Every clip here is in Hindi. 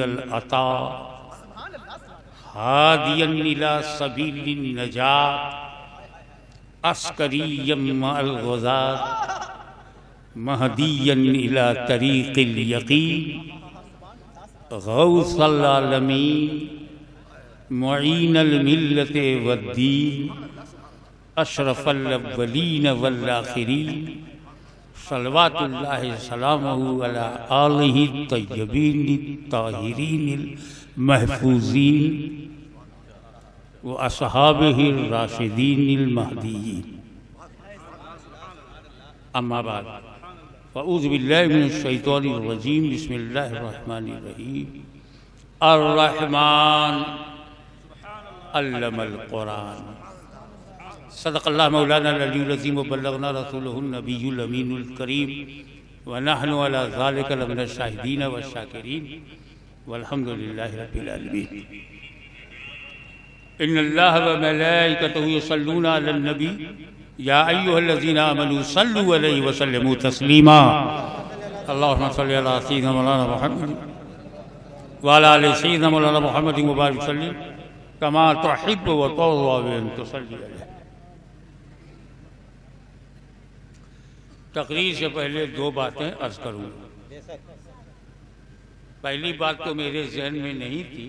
इंदल अता हादियन इला सबीलिन नजात अस्करियम मअल गुज़ात महदियन इला तरीक़िल यक़ीन गौसल आलमीन मुईनल मिल्लत वद्दीन अशरफल अव्वलीन वल आखिरीन सल्लवातुल्लाहि सलामुहु अला आलिहि तय्यबीन ताहिरीन महफूजीन व असहाबिहि राशिदीन महदीयीन। अम्मा बाद फ़अऊज़ु बिल्लाहि मिनश शैतानिर रजीम बिस्मिल्लाहिर रहमानिर रहीम। अर्रहमान अल्लमल कुरान सदक़ल्लाहु मौलाना अल-अलीयुल अज़ीम व बल्लगना रसूलुहुन नबियुल अमीनुल करीम व नहनु अला ज़ालिका लमिनश शाहिदीन व शाकिरीन वल्हम्दुलिल्लाहि रब्बिल आलमीन। इन्नल्लाह व मलाइकतहु युसल्लूना अलन नबी या अय्युहल्लज़ीना आमनू सल्लु अलैहि व सल्लिमू तस्लीमा। अल्लाहुम्मा सल्लि अला सय्यिदिना मौलाना मुहम्मद व अला आलि सय्यिदिना मौलाना मुहम्मद व बारिक वसल्लिम कमा तुहिब्बु व तुर्ज़ा अन तुसल्ली अलैहि। तकरीर से पहले दो बातें अर्ज करूँगा। पहली बात तो मेरे जहन में नहीं थी,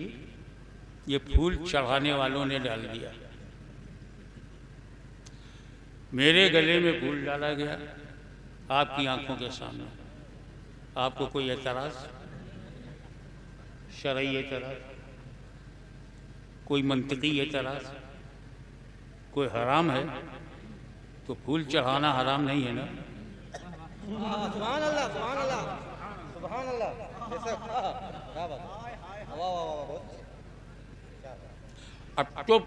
ये फूल चढ़ाने वालों ने डाल दिया। मेरे गले में फूल डाला गया आपकी आंखों के सामने। आपको कोई एतराज़, शरई एतराज़, कोई मंतकी एतराज़, कोई हराम है तो फूल चढ़ाना हराम नहीं है ना? सुभान अल्लाह, सुभान अल्लाह, सुभान अल्लाह। अब चुप,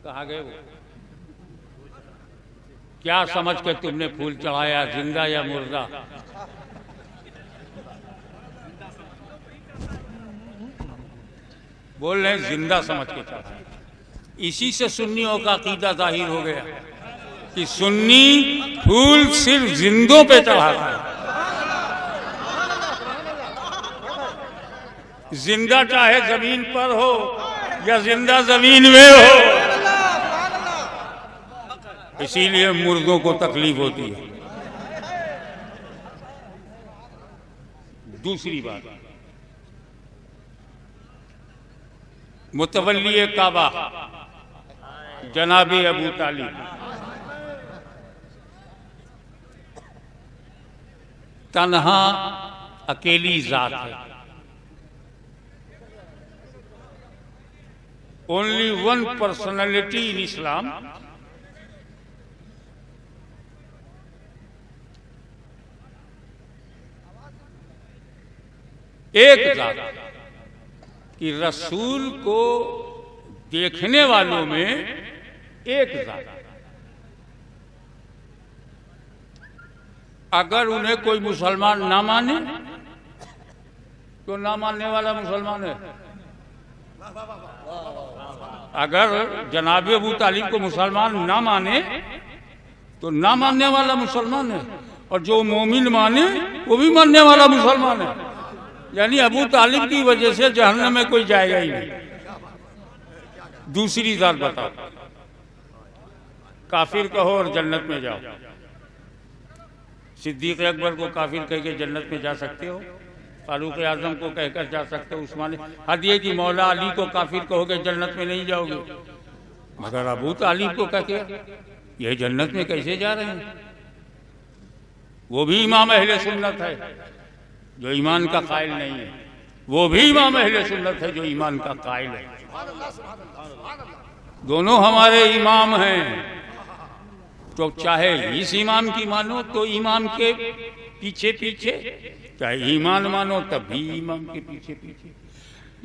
कहाँ गए वो? क्या समझ के तुमने फूल चढ़ाया, जिंदा या मुर्दा? बोल रहे जिंदा समझ के चढ़ाया। इसी से सुन्नियों का अकीदा जाहिर हो गया कि सुन्नी फूल सिर्फ जिंदों पे चढ़ाता है। जिंदा चाहे जमीन पर हो या जिंदा जमीन में हो, इसीलिए मुर्दों को तकलीफ होती है। दूसरी बात, मुतवल्ली काबा जनाबे अबू तालिब तन्हा अकेली जात है। ओनली वन पर्सनैलिटी इन इस्लाम। एक जात कि रसूल को देखने वालों में एक जात। अगर उन्हें कोई मुसलमान ना माने तो ना मानने वाला मुसलमान है। अगर जनाब अबू तालिब को मुसलमान ना माने तो ना मानने वाला मुसलमान है, और जो मोमिन माने वो भी मानने वाला मुसलमान है। यानी अबू तालिब की वजह से जहन्नम में कोई जाएगा ही नहीं। दूसरी जात बताओ, काफिर कहो और जन्नत में जाओ। सिद्दीक अकबर को काफिर कह के जन्नत में जा सकते हो, फारूक आजम को कहकर जा सकते हो, उस्मान हद ये कि मौला अली को काफिर कहोगे जन्नत में नहीं जाओगे, मगर अबू तालिब को कह के ये जन्नत में कैसे जा रहे हैं? वो भी इमाम अहले सुन्नत है जो ईमान का कायल नहीं है, वो भी इमाम अहले सुन्नत है जो ईमान का कायल है। दोनों हमारे इमाम हैं, तो चाहे इस इमाम की मानो तो इमाम के पीछे पीछे, चाहे ईमान मानो तब भी इमाम के पीछे पीछे।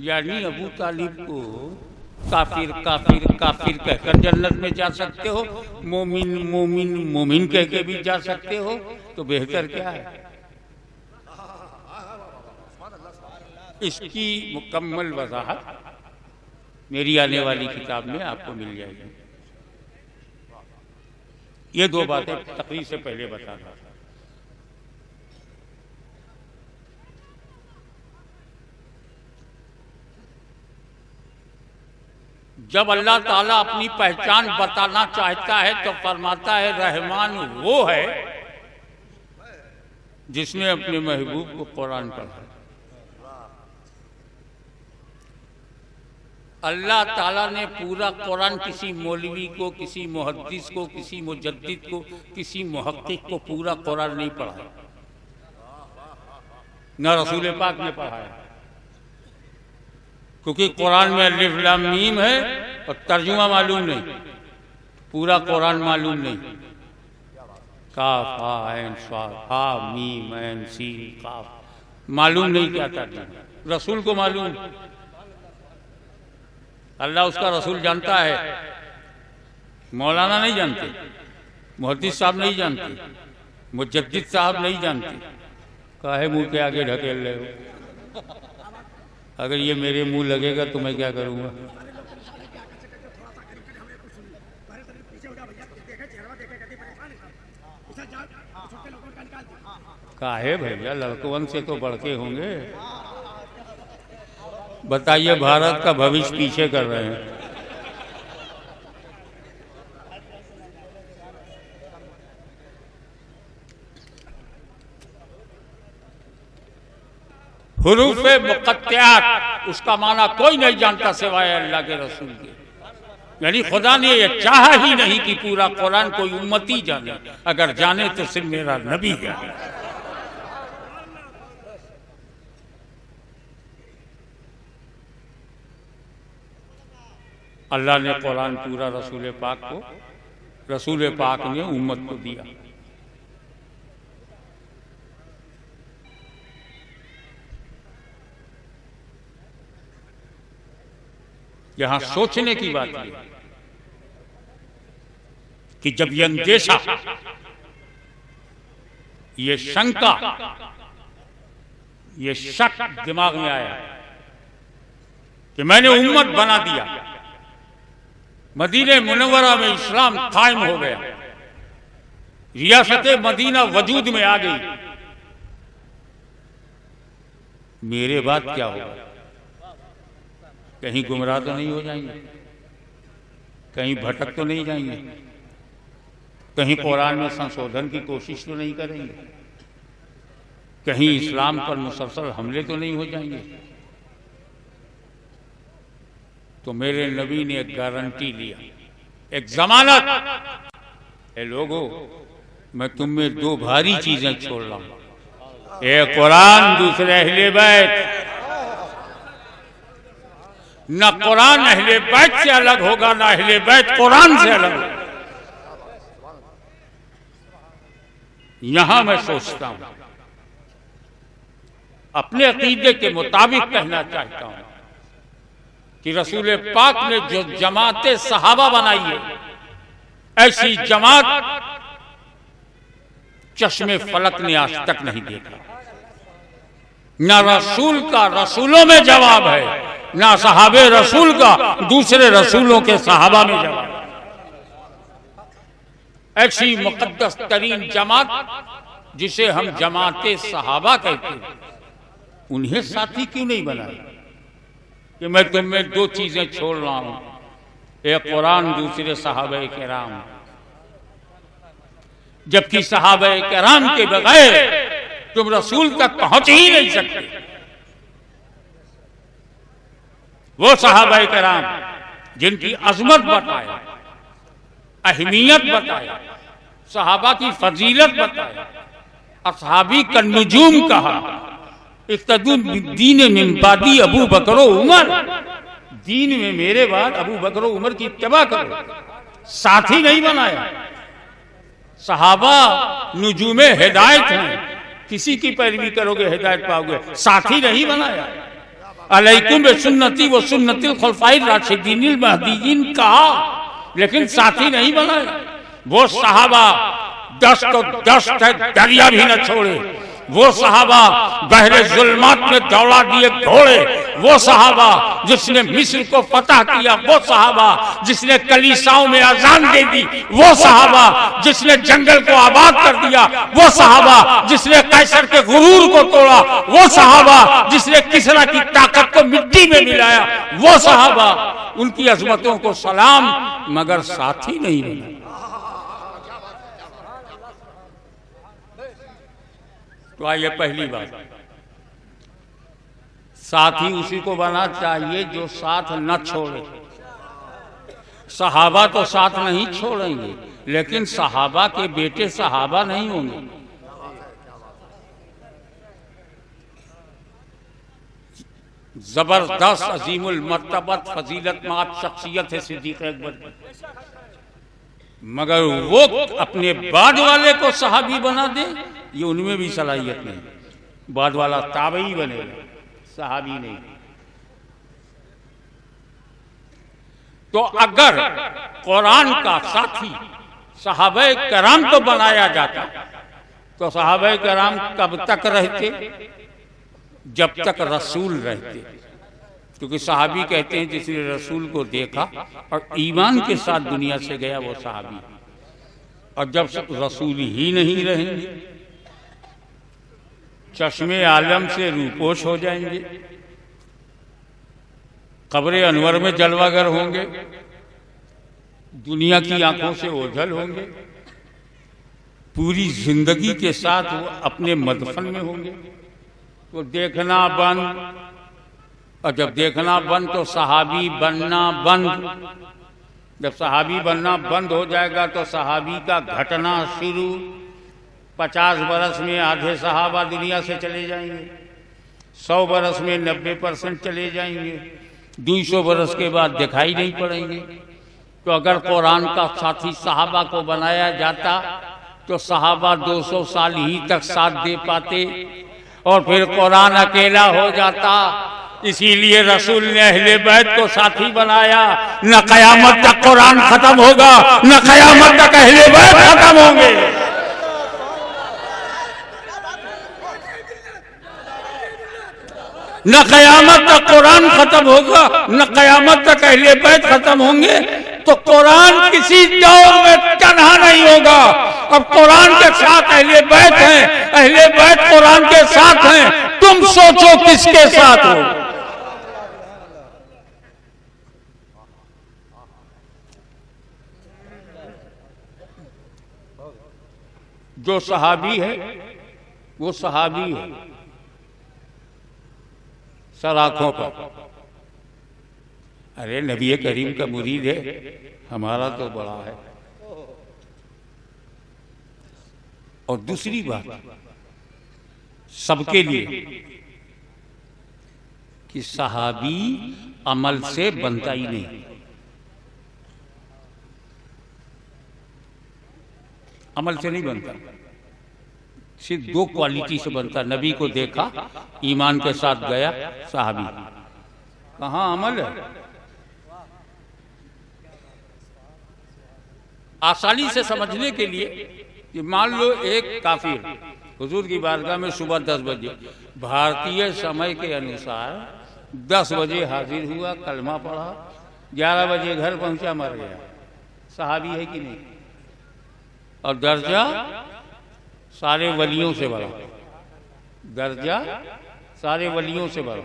यानी अबू तालिब को काफिर काफिर काफिर कहकर जन्नत में जा सकते हो, मोमिन मोमिन मोमिन कह के भी जा सकते हो, तो बेहतर क्या है? इसकी मुकम्मल वजाहत मेरी आने वाली किताब में आपको मिल जाएगी। ये दो बातें तकरीर से पहले बता रहा था। जब अल्लाह ताला अपनी पहचान बताना चाहता है तो फरमाता है रहमान वो है जिसने अपने महबूब को कुरान पढ़ा। अल्लाह ताला ने पूरा कुरान किसी मौलवी को, किसी मुहद्दिस को, किसी मुजद्दिद को, किसी मुहक्किक को पूरा कुरान नहीं पढ़ाया, न रसूल पाक ने पढ़ाया। क्योंकि कुरान में अलिफ लाम मीम है और तर्जुमा मालूम नहीं, पूरा कुरान मालूम नहीं। काफ हा ऐन स्वाद हा मीम ऐन सीन काफ मालूम नहीं क्या तर्जुमा। रसूल को मालूम, अल्लाह उसका रसूल जानता है, मौलाना नहीं जानते, मुहद्दिस साहब नहीं जानते, मुजद्दिद साहब नहीं जानते। काहे मुंह के आगे ढकेल रहे हो? अगर ये मेरे मुंह लगेगा तो मैं क्या करूंगा? काहे भैया, लड़कों से तो बढ़ के होंगे। बताइए, भारत का भविष्य पीछे कर रहे हैं। हुरूफ़े मुक़त्तिआत उसका माना कोई नहीं जानता सिवाय अल्लाह के रसूल के। यानी खुदा ने ये चाहा ही नहीं कि पूरा कुरान कोई उम्मती जाने, अगर जाने तो सिर्फ मेरा नबी जाने। अल्लाह ने कुरान पूरा रसूल पाक को, रसूल पाक ने उम्मत को दिया। यहां सोचने की बात है कि जब ये अंदेशा, ये शंका, ये शक दिमाग में आया कि मैंने उम्मत बना दिया, मदीने मुनव्वरा में इस्लाम कायम हो गया, रियासत मदीना वजूद में आ गई, मेरे बाद क्या होगा? कहीं गुमराह तो नहीं हो जाएंगे, कहीं भटक तो नहीं जाएंगे, कहीं कुरान में संशोधन की कोशिश तो नहीं करेंगे, कहीं इस्लाम पर मुसलसल हमले तो नहीं हो जाएंगे? तो मेरे नबी ने एक गारंटी लिया, एक जमानत, ए लोगों, मैं तुम में दो भारी चीजें छोड़ रहा हूं, एक कुरान, दूसरे अहले बैत। न कुरान अहले बैत से अलग होगा, न अहले बैत कुरान से अलग होगा। यहां मैं सोचता हूं, अपने अकीदे के मुताबिक कहना चाहता हूं कि रसूल पाक ने जो जमाते सहाबा बनाई है, ऐसी जमात चश्मे फलक ने आज तक नहीं देखा। न रसूल का रसूलों में जवाब है, ना सहाबे रसूल का दूसरे रसूलों के सहाबा में जवाब। ऐसी मुकद्दस तरीन जमात जिसे हम जमाते सहाबा कहते हैं, उन्हें साथी क्यों नहीं बनाया कि मैं तुम में दो चीजें छोड़ रहा हूं, एक कुरान, दूसरे सहाबे किराम। जबकि सहाबे किराम के बगैर तुम रसूल तक पहुंच ही नहीं सकते। वो सहाबाए किराम जिनकी अजमत बताया, अहमियत बताया, सहाबा की फजीलत बताया, असहाबी का नुजूम कहा, इक्तदू दीन मिन बादी अबू बकर उमर, दीन में मेरे बाद अबू बकर उमर की इत्तिबा करो, साथी नहीं बनाया। सहाबा नुजूमे हिदायत हैं, किसी की पैरवी करोगे हिदायत पाओगे, साथी नहीं बनाया। अलैकुम बिसुन्नती व सुन्नतिल खुलफाइर राशिदीनिल महदीयीन कहा, लेकिन साथी नहीं बनाया। वो सहाबा दस्त तो दस्त है, दरिया भी न छोड़े। वो सहाबा बहरे जुल्मात में दौड़ा दिए घोड़े, वो सहाबा जिसने मिस्र को फतह किया, वो सहाबा जिसने कलीसाओं में अजान दे दी, वो सहाबा जिसने जंगल को आबाद कर दिया, वो सहाबा जिसने कैसर के गुरूर को तोड़ा, वो सहाबा जिसने किसरा की ताकत को मिट्टी में मिलाया, वो सहाबा, उनकी अजमतों को सलाम, मगर साथी नहीं बना। तो आइए पहली बात, साथी उसी को बना चाहिए जो साथ न छोड़े। सहाबा तो साथ नहीं छोड़ेंगे, लेकिन सहाबा के बेटे सहाबा नहीं होंगे। जबरदस्त अजीमुल मर्तबत फजीलत माब शख्सियत है सिद्दीक़ अकबर, मगर वो अपने बाद वाले को सहाबी बना दे, ये उनमें भी सलाहियत नहीं। बाद वाला ताबई बनेगा, सहाबी नहीं। तो अगर कुरान का साथी सहाबे कराम को बनाया जाता, तो सहाबे कराम कब तक रहते? जब तक रसूल रहते। क्योंकि सहाबी कहते हैं जिसने रसूल को देखा और ईमान के साथ दुनिया से गया, वो सहाबी। और जब रसूल ही नहीं रहेंगे, चश्मे आलम से रूपोश हो जाएंगे, कब्रे अनवर में जलवागर होंगे, दुनिया की आंखों से ओझल होंगे, पूरी जिंदगी के साथ वो अपने मदफन में होंगे। तो देखना बंद, और जब देखना बंद तो सहाबी बनना बंद। जब सहाबी बनना बंद हो जाएगा तो सहाबी का घटना शुरू। 50 बरस में आधे सहाबा दुनिया से चले जाएंगे, 100 बरस में 90% चले जाएंगे, 200 बरस के बाद दिखाई नहीं पड़ेंगे। तो अगर कुरान का साथी सहाबा को बनाया जाता तो सहाबा 200 साल ही तक साथ दे पाते और फिर कुरान अकेला हो जाता। इसीलिए रसूल ने अहले बैत को साथी बनाया। न कयामत तक कुरान खत्म होगा, न कयामत तक अहले बैत खत्म होंगे। न कयामत तक कुरान खत्म होगा, न कयामत तक अहले बैत खत्म होंगे। तो कुरान किसी दौर में तन्हा नहीं होगा। अब कुरान के साथ अहले बैत हैं, अहले बैत कुरान के साथ हैं। तुम सोचो किसके साथ हो। जो सहाबी है वो सहाबी है सर आंखों पर। अरे नबी करीम का मुरीद है, हमारा तो बड़ा है। और दूसरी बात सबके लिए कि सहाबी अमल से बनता ही नहीं, अमल से नहीं बनता, सिर्फ 2 क्वालिटी से बनता। नबी को देखा, ईमान के साथ गया, सहाबी। कहाँ अमल है? आसानी से समझने के लिए कि मान लो एक काफिर हुजूर की बारगाह में सुबह 10 बजे भारतीय समय के अनुसार 10 बजे हाजिर हुआ, कलमा पढ़ा, 11 बजे घर पहुंचा, मर गया। सहाबी है कि नहीं? और दर्जा सारे वलियों से बड़ा, दर्जा सारे वलियों से बड़ा।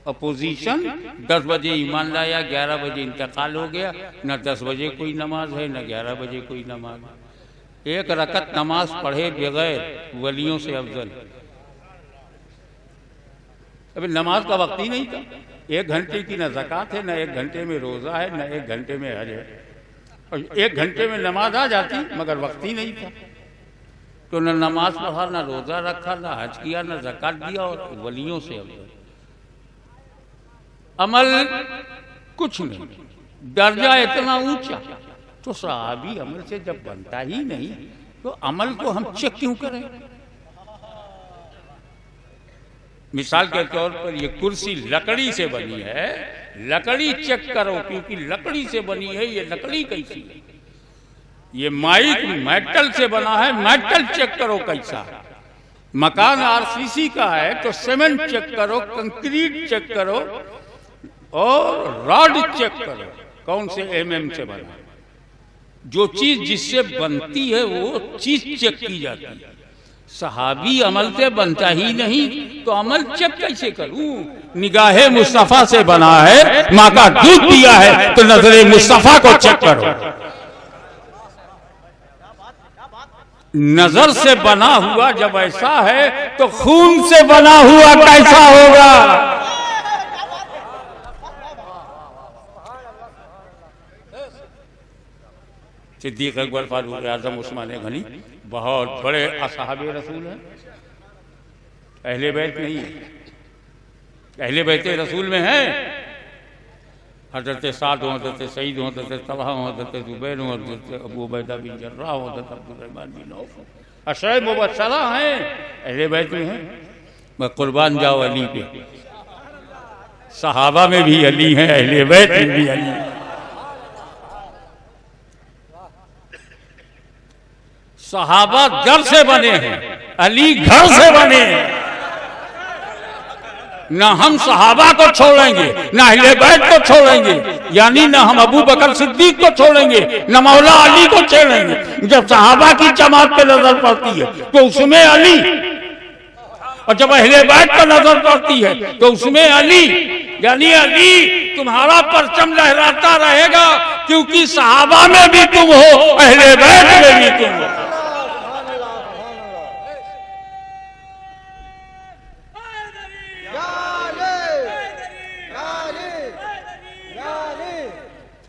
अपोजिशन 10 बजे ईमान लाया, 11 बजे इंतकाल हो गया। न 10 बजे कोई नमाज है, न 11 बजे कोई नमाज है। 1 रकत नमाज पढ़े बगैर वलियों से अफजल। अभी नमाज का वक्त ही नहीं था। 1 घंटे की न ज़कात है, न 1 घंटे में रोज़ा है, न 1 घंटे में हज है। और 1 घंटे में नमाज आ जाती, मगर वक्त ही नहीं था। तो न नमाज पढ़ा, न रोज़ा रखा, न हज किया, न ज़कात दिया, और वलियों से अफजल। अमल कुछ नहीं, दर्जा इतना ऊंचा। तो सहाबी अमल से जब बनता ही नहीं तो अमल को हम चेक क्यों करें? मिसाल के तौर पर ये कुर्सी लकड़ी से बनी है, लकड़ी चेक करो, क्योंकि लकड़ी से बनी है। ये लकड़ी कैसी है? ये माइक मेटल से बना है, मेटल चेक करो कैसा है। मकान आरसीसी का है तो सीमेंट चेक करो, कंक्रीट चेक करो और रॉड चेक करो कौन से एमएम से बना। जो चीज जिससे बनती है वो चीज चेक की जाती है। सहाबी अमल से बनता ही नहीं तो अमल चेक कैसे करूं? निगाहे मुस्तफा से बना है, माँ का दूध दिया है तो नजरे मुस्तफा को चेक करो। नजर से बना हुआ जब ऐसा है तो खून से बना हुआ कैसा होगा? सिद्दीक अकबर, फारूक आजम, उस्मान गनी बहुत बड़े असहाबे रसूल हैं। अहले बैत नहीं है, अहले बैत रसूल में है हजरत साद हो, हजरत सईद हो, हजरत तलहा हो, हजरत जुबैर हो, हजरत अबू उबैदा बिन जर्राह हो, हजरत अब्दुर्रहमान बिन औफ, अशरे मुबश्शरा हैं, अहले बैत में हैं। मैं कुर्बान जाओ अली पे। सहाबा में भी अली हैं, अहले बैत में भी अली हैं। सहाबा दर से बने हैं, अली घर से बने हैं। ना हम सहाबा को छोड़ेंगे, ना अहले बैत को छोड़ेंगे, यानी ना हम अबू बकर सिद्दीक को छोड़ेंगे, ना मौला अली को छोड़ेंगे। जब सहाबा की जमात पे नजर पड़ती है तो उसमें अली, और जब अहले बैत पर नजर पड़ती है तो उसमें अली, यानी अली तुम्हारा परचम लहराता रहेगा क्योंकि सहाबा में भी तुम हो, अहले बैत में भी तुम हो।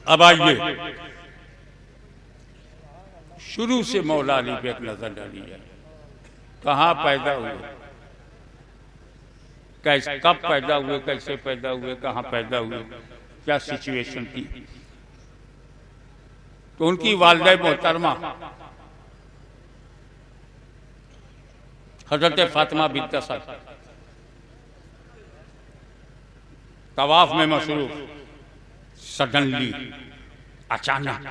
अब आइए शुरू से मौला अली पे एक नजर डाली जाए। कहाँ पैदा हुए, कैसे, कब पैदा हुए, कैसे पैदा हुए, कहाँ पैदा हुए, क्या सिचुएशन थी। तो उनकी वालिदा मोहतरमा हजरत फातिमा बिन्त असद तवाफ में मसरूफ, सडनली अचानक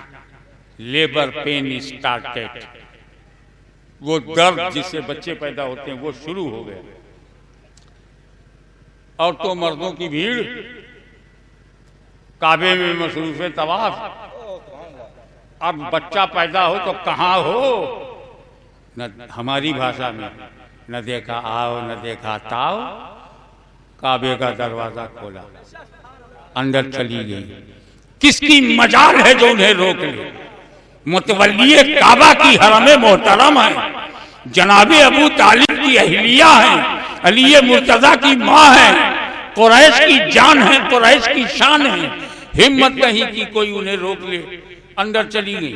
लेबर पेन स्टार्टेड, वो दर्द जिससे बच्चे पैदा होते हैं वो शुरू हो गया। और तो मर्दों की भीड़ काबे में मसरूफ तवाफ। अब बच्चा पैदा हो तो कहाँ हो, न हमारी भाषा में न देखा आओ न देखा ताओ, काबे का दरवाजा खोला, अंदर चली गई। किसकी मजाल है जो उन्हें रोक ले? मुतवल्लिए काबा की हरम मोहतरम है, जनाबे अबू तालिब की अहलिया है, अली मुर्तजा की माँ है, कुरैश की जान है, कुरैश की शान है। हिम्मत नहीं कि कोई उन्हें रोक ले, अंदर चली गई।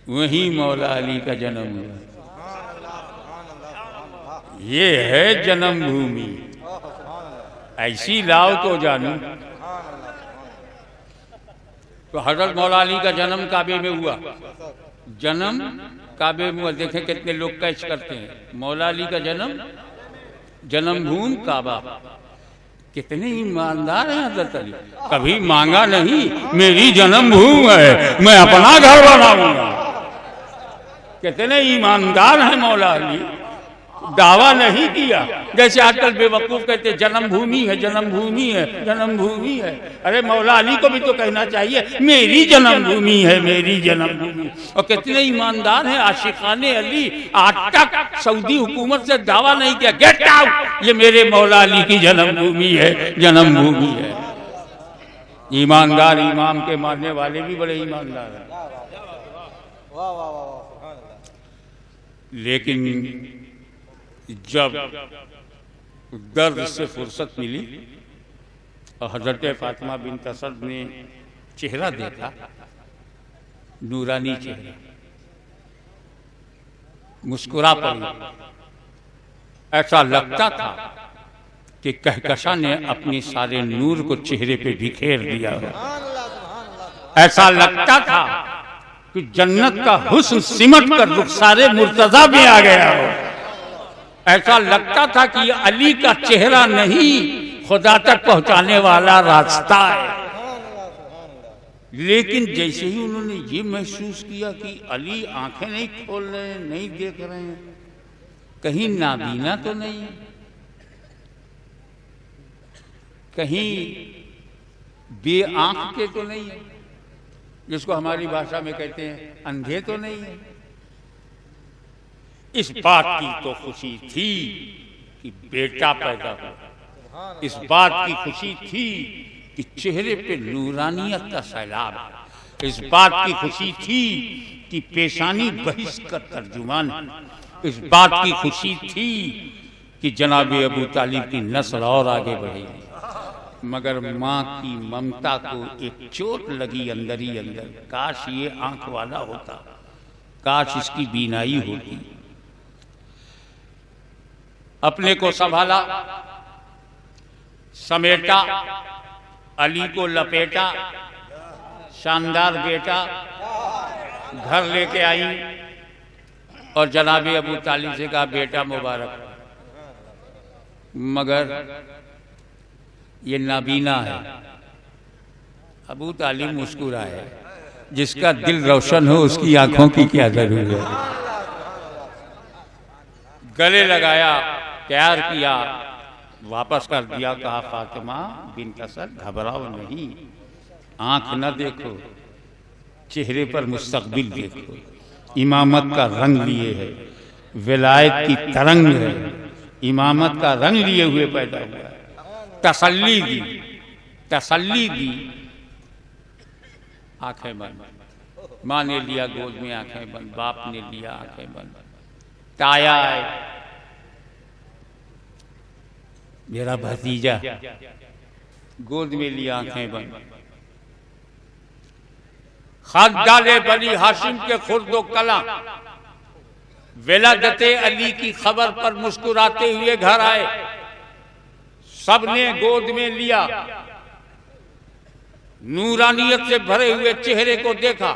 वहीं मौला अली का जन्म हुआ। ये है जन्मभूमि, ऐसी लाओ तो जानू। तो हजरत मौला अली का जन्म काबे में हुआ, जन्म काबे में हुआ। देखें कितने लोग कैच करते हैं, मौला अली का जन्म, जन्मभूमि काबा। कितने ईमानदार हैं हजरत अली, कभी मांगा नहीं मेरी जन्मभूमि है मैं अपना घर बनाऊंगा। कितने ईमानदार हैं मौला अली, दावा नहीं किया जैसे आजकल बेवकूफ कहते जन्मभूमि है, जन्मभूमि है, जन्मभूमि है। अरे मौला अली को भी तो कहना चाहिए मेरी जन्मभूमि है, मेरी जन्मभूमि। और कितने ईमानदार हैं आशिकाने अली, आज तक सऊदी हुकूमत से दावा नहीं किया गेट आउट, ये मेरे मौला अली की जन्मभूमि है, जन्मभूमि है। ईमानदार इमाम के मानने वाले भी बड़े ईमानदार हैं। लेकिन जब दर्द से फुर्सत मिली और हजरत फातिमा बिन्त असद ने चेहरा देखा, नूरानी चेहरा, मुस्कुरा पड़ी। ऐसा लगता था कि कहकशा ने अपने सारे नूर को चेहरे पे बिखेर दिया हो। ऐसा लगता था कि जन्नत का हुस्न सिमट कर रुखसारे मुर्तजा में आ गया हो। ऐसा लगता था कि अली का चेहरा नहीं खुदा तक पहुंचाने वाला रास्ता है। लेकिन जैसे ही उन्होंने ये महसूस किया कि अली आंखें नहीं खोल रहे हैं, नहीं देख रहे हैं, कहीं नाबीना तो नहीं है, कहीं बेआंख के तो नहीं है, जिसको हमारी भाषा में कहते हैं अंधे तो नहीं है। इस बात की तो खुशी थी कि बेटा पैदा हुआ, इस बात की खुशी थी कि चेहरे पे नूरानियत का सैलाब है, इस बात की खुशी थी कि पेशानी बहिश का तर्जुमान है, इस बात की खुशी थी कि जनाब अबू तालिब की नस्ल और आगे बढ़ेगी। मगर माँ की ममता को एक चोट लगी अंदर ही अंदर, काश ये आंख वाला होता, काश इसकी बीनाई होती। अपने को संभाला, समेटा, अली को लपेटा, शानदार बेटा घर लेके आई और जनाब अबू तालिब से कहा बेटा मुबारक। मगर ये नाबीना है। अबू तालिब मुस्कुराए, जिसका दिल रोशन हो उसकी आंखों की क्या जरूरत है। गले लगाया, प्यार किया, वापस कर दिया, कहा फातिमा बिन्त असद घबराओ नहीं, आंख न देखो, चेहरे पर मुस्तकबिल देखो। इमामत का रंग लिए है, विलायत की तरंग है, इमामत का रंग लिए हुए पैदा हुआ है। तसल्ली दी, तसल्ली दी। आंखें बंद, माँ ने लिया गोद में, आंखें बंद, बाप ने लिया आंखें बंद, ताया है मेरा भतीजा, गोद में लिया आंखें बंद। खत डाले बनी हाशिम के खुर्दो कला, विलादते अली की खबर पर मुस्कुराते हुए घर आए। सबने गोद में लिया, नूरानियत से भरे हुए चेहरे को देखा,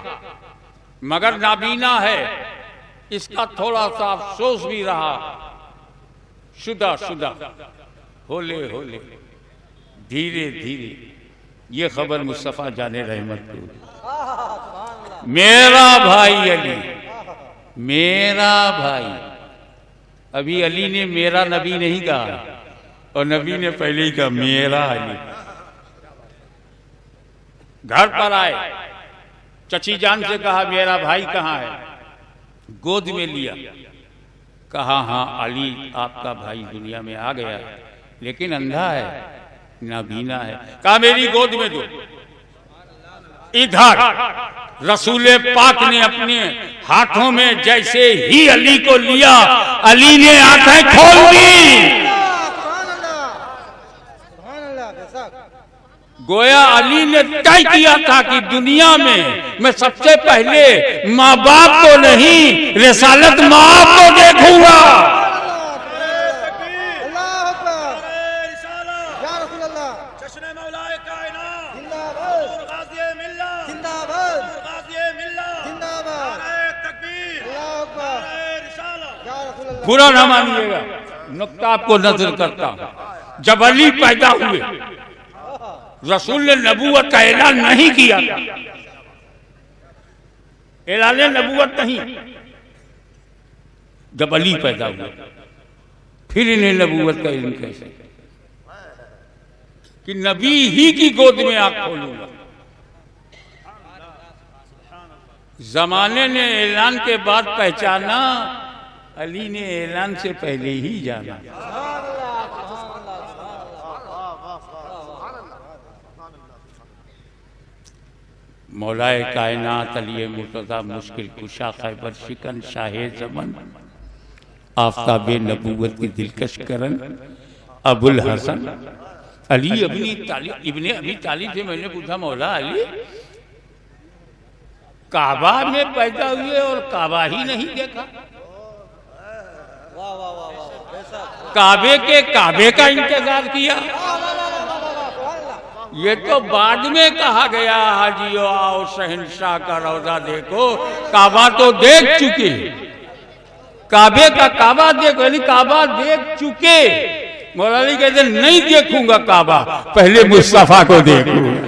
मगर नाबीना है, इसका थोड़ा सा अफसोस भी रहा। शुदा शुदा, होले होले, धीरे धीरे ये खबर मुस्तफा जाने रहमत को, मेरा भाई अली, मेरा भाई। अभी अली ने मेरा नबी नहीं कहा, और नबी ने पहले ही कहा मेरा अली। घर पर आए, चची जान से कहा मेरा भाई कहाँ है, गोद में लिया, कहा हाँ अली आपका भाई दुनिया में आ गया, लेकिन अंधा है, नाबीना है। कहा मेरी गोद में दो। इधर रसूल पाक ने अपने हाथों में जैसे ही अली को लिया, अली ने आंखें खोल दी। गोया अली ने तय किया था कि दुनिया में मैं सबसे पहले माँ बाप को नहीं, रिसालत माँ को देखूंगा। बुरा ना मानिएगा, नुक्ता आपको नजर करता हूं। जब अली पैदा हुए, रसूल ने नबूवत का ऐलान नहीं किया था, ऐलान नबूवत नहीं। जब अली पैदा हुए, फिर इन्हें नबूवत का इल्म कैसे कि नबी ही की गोद में आंख खोलूंगा। जमाने ने ऐलान के बाद पहचाना, अली ने ऐलान से पहले ही जाना। मौलाए कायनात अली मुर्तज़ा मुश्किल कुशा खैबर शिकन शाहे ज़मन आफ़ताब नबूवत की दिलकश करन अबुल हसन अली इब्ने अबी तालिब से मैंने पूछा मौला अली काबा में पैदा हुए और काबा ही नहीं देखा, काबे का इंतजार किया। ये तो बाद में कहा गया हाजियो आओ शहनशाह का रौजा देखो, काबा तो देख चुके, काबे का काबा देखो, यानी काबा देख चुके। मौलाना कहते नहीं देखूंगा काबा, पहले मुस्तफा को देखूंगा।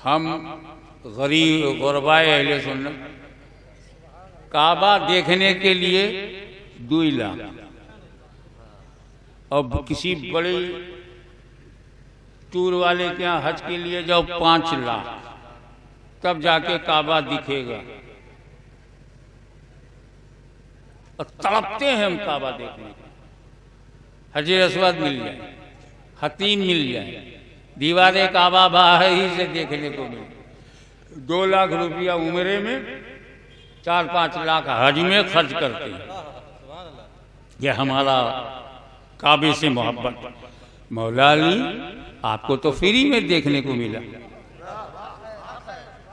हम गरीब गुरबाए अहले सुन्नत काबा देखने के लिए 2 लाख, और किसी बड़े टूर वाले के यहाँ हज के लिए जाओ 5 लाख, तब जाके काबा दिखेगा। और तड़पते हैं हम काबा देखने के। हजर अस्वद मिल जाए, हतीम मिल जाए, दीवारे काबा बाहर ही से देखने को मिले। 2 लाख रुपया उम्रे में, 4-5 लाख हज में खर्च करते हैं। यह हमारा काबे से मोहब्बत। मौला अली आपको तो फ्री में देखने को मिला,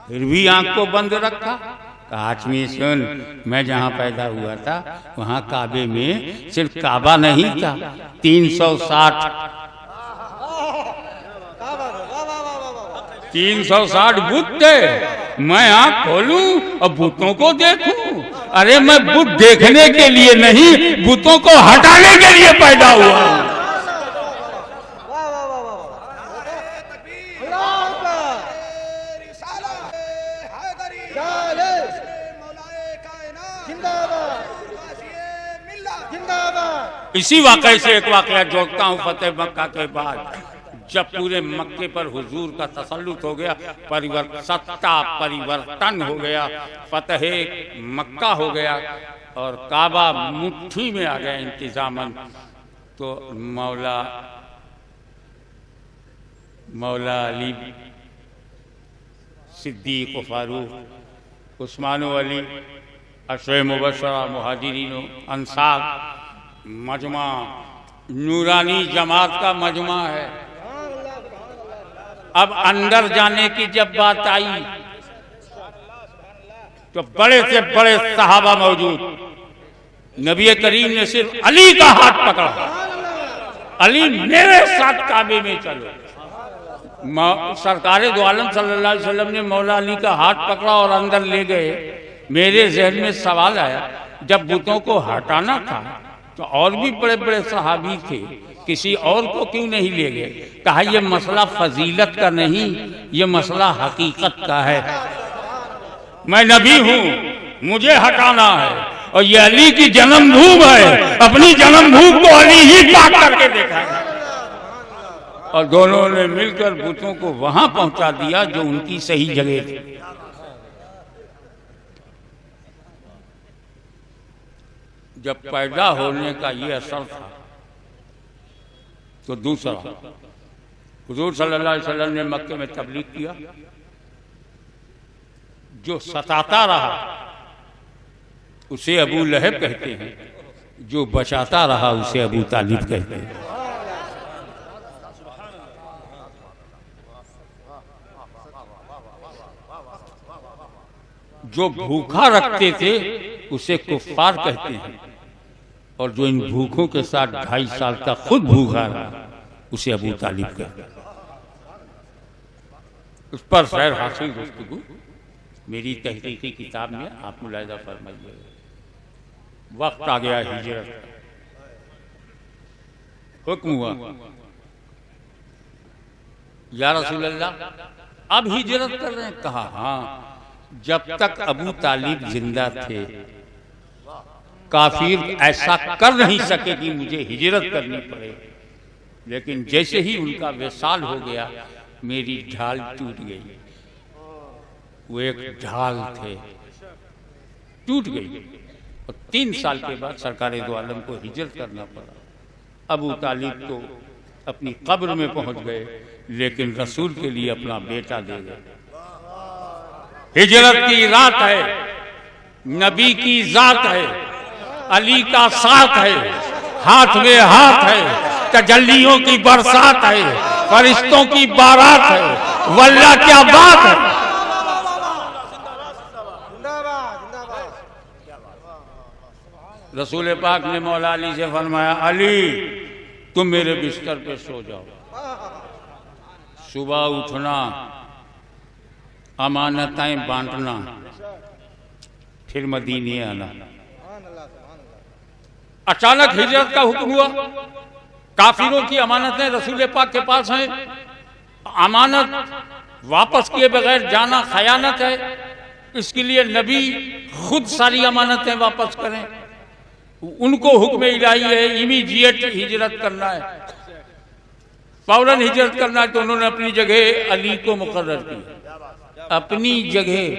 फिर भी आंख को बंद रखा। काश में सुन, मैं जहाँ पैदा हुआ था वहाँ काबे में सिर्फ काबा नहीं था, 360 बुत थे। मैं आँख खोलूं और बुतों को देखूं? अरे मैं बुत देखने के लिए नहीं, बुतों को हटाने के लिए पैदा हुआ हूँ। इसी वाक़े से एक वाक़या जोड़ता हूँ। फतेह मक्का के बाद जब पूरे मक्के पर हुजूर का तसल्लुत हो गया, परिवर्तन हो गया, फतेह मक्का हो गया और काबा मुट्ठी में आ गया इंतजामन, तो मौला अली, सिद्दीक, फारूक, उस्मान अली, अशरे मुबशरा, मुहाजिरीन, अंसार, मजमा नूरानी जमात का मजमा है। अब अंदर जाने की जब बात आई तो बड़े से बड़े सहाबा मौजूद। नबी करीम ने सिर्फ अली का हाथ पकड़ा, अली मेरे साथ काबे में चलो। सरकारे दो आलम सल्लल्लाहु अलैहि वसल्लम ने मौला अली का हाथ पकड़ा और अंदर ले गए। मेरे जहन में सवाल आया, जब बुतों को हटाना था तो और भी बड़े बड़े सहाबी थे, किसी और को क्यों नहीं ले गए? कहा यह मसला फजीलत का नहीं, यह मसला हकीकत का है। मैं नबी हूँ, मुझे हटाना है, और ये अली की जन्मभूमि है, अपनी जन्मभूमि को अली ही पाक करके देखा है। और दोनों ने मिलकर बुतों को वहां पहुंचा दिया जो उनकी सही जगह थी। जब पैदा होने का ये असर था तो दूसरा, हुजूर सल्लल्लाहु अलैहि वसल्लम ने मक्के में तबलीग किया। जो सताता रहा उसे अबू लहब कहते हैं, जो बचाता रहा उसे अबू तालिब कहते हैं। जो भूखा रखते थे उसे कुफ्फार कहते हैं, और जो इन भूखों के साथ 2.5 साल तक खुद भूखा रहा उसे अबू तालिब कहते हैं। उस पर खैर हासिल गुफ्तगू मेरी तहकीकी किताब में आप मुलाहिजा फरमाइए। वक्त आ गया हिजरत का, हुक्म हुआ या रसूल अल्लाह अब हिजरत कर रहे हैं? कहा हाँ, जब तक अबू तालिब जिंदा थे काफिर ऐसा कर नहीं सके कि मुझे हिजरत करनी पड़े। लेकिन जैसे ही उनका विसाल हो गया मेरी ढाल टूट गई। वो एक ढाल थे, टूट गई, और 3 साल के बाद सरकारे दो आलम को हिजरत करना पड़ा। अबू तालिब तो अपनी कब्र में पहुंच गए, लेकिन रसूल के लिए अपना बेटा दे गए। हिजरत की रात है, नबी की जात है, अली का साथ है, हाथ में हाथ है, तजल्लियों की बरसात है, फरिश्तों की बारात है। वल्लाह क्या बात है। रसूल पाक ने मौला अली से फरमाया, अली तुम मेरे बिस्तर पे सो जाओ, सुबह उठना, अमानतें बांटना, फिर मदीने आना। अचानक हिजरत का हुक्म हुआ। काफिरों की अमानतें रसूल पाक के पास हैं, अमानत वापस किए बगैर जाना खयानत है। इसके लिए नबी खुद सारी अमानतें वापस करें। उनको हुक्म इलाही है इमीडिएट हिजरत करना है, फौरन हिजरत करना है। तो उन्होंने अपनी जगह अली को मुकर्रर किया, अपनी जगह।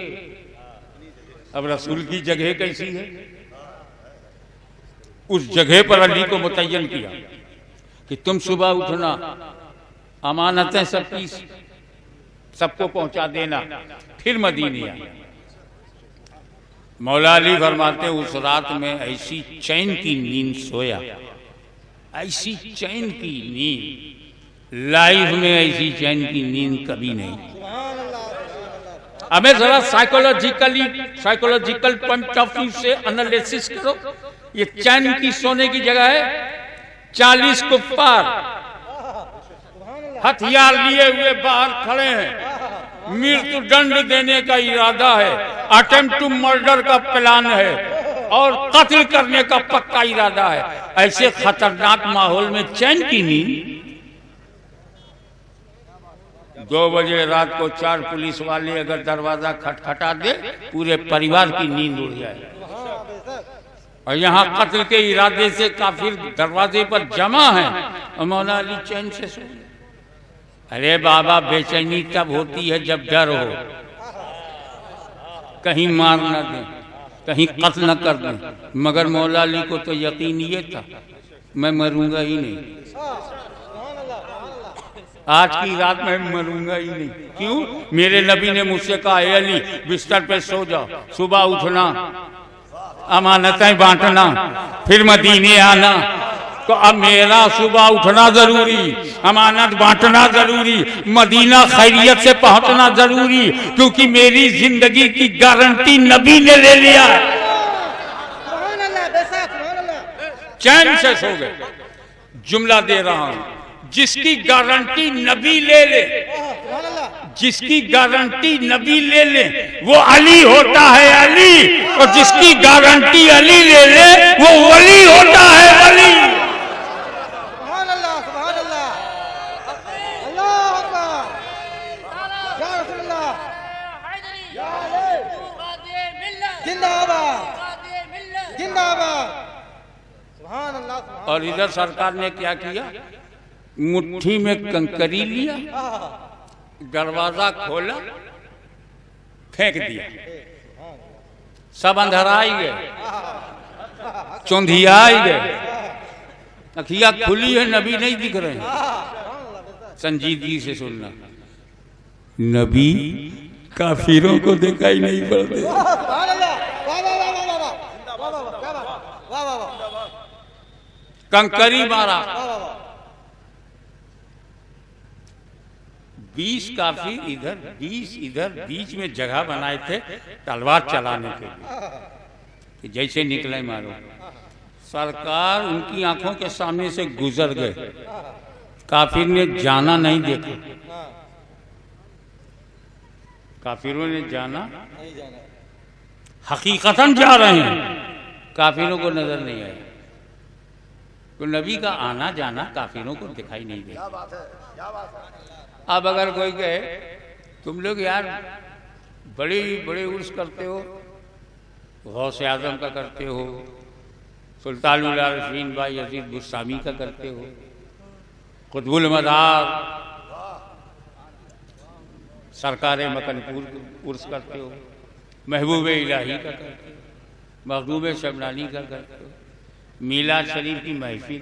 अब रसूल की जगह कैसी है, उस जगह पर अली को मुतय्यन किया कि तुम सुबह उठना, अमानतें सबको पहुंचा देना, फिर मदीने आना। मौला अली फरमाते उस रात में ऐसी चैन की नींद सोया, ऐसी चैन की नींद, लाइफ में ऐसी चैन की नींद कभी नहीं। हमें जरा साइकोलॉजिकल पॉइंट ऑफ व्यू से एनालिसिस करो। ये चैन की सोने की जगह है। 40 कुफ्फार हथियार लिए हुए बाहर खड़े हैं, मृत्यु दंड देने का इरादा है, अटेम्प्ट टू मर्डर का प्लान है और कत्ल करने का पक्का इरादा है। ऐसे खतरनाक माहौल में चैन की नींद। 2 बजे रात को 4 पुलिस वाले अगर दरवाजा खटखटा दे, पूरे परिवार की नींद उड़ जाए। और यहाँ कत्ल के इरादे से काफिर दरवाजे पर जमा है और मौला अली चैन से सो। अरे बाबा, बेचैनी तब होती है जब डर हो, कहीं मार न दें, कहीं कत्ल न कर दें। मगर मौला अली को तो यकीन ये था, मैं मरूंगा ही नहीं, आज की रात में मरूंगा ही नहीं। क्यों? मेरे नबी ने मुझसे कहा, ए अली बिस्तर पे सो जाओ, सुबह उठना, अमानतें बांटना, फिर मदीने आना। तो अब मेरा सुबह उठना जरूरी, अमानत बांटना जरूरी, मदीना खैरियत से पहुंचना जरूरी, क्योंकि मेरी जिंदगी की गारंटी नबी ने ले लिया है। चैन से सो गए। जुमला दे रहा हूं, जिसकी गारंटी नबी ले ले, जिसकी गारंटी नबी ले ले वो अली होता है अली, और जिसकी गारंटी अली ले ले वो वली होता है वली। और इधर सरकार ने क्या किया, मुट्ठी में कंकरी लिया, दरवाजा खोला, फेंक दिया, सब अंधराई गए, चौंधियाई गए, अखियां खुली है, नबी नहीं दिख रहे हैं। संजीदगी से सुनना, नबी काफिरों को दिखाई नहीं पड़ते। कंकरी मारा, 20 काफिर इधर 20 इधर, बीच में जगह बनाए थे तलवार चलाने के लिए कि जैसे निकले मारो। सरकार उनकी आंखों के सामने से गुजर गए, काफिर ने जाना नहीं देखा, काफिरों ने जाना हकीकतन जा रहे हैं, काफिरों को नजर नहीं आया। तो नबी का आना जाना काफिरों को दिखाई नहीं देता। अब अगर कोई कहे तुम लोग यार बड़े बड़े उर्स करते हो, गौसे आजम का करते हो, सुल्तानुल आरिफीन भाई यजीद बुस्तामी का करते हो, कुतुबुल मदार सरकार मकनपुर उर्स करते हो, महबूब इलाही का करते हो, महबूब शबनानी का करते हो, मीलाद शरीफ की महफिल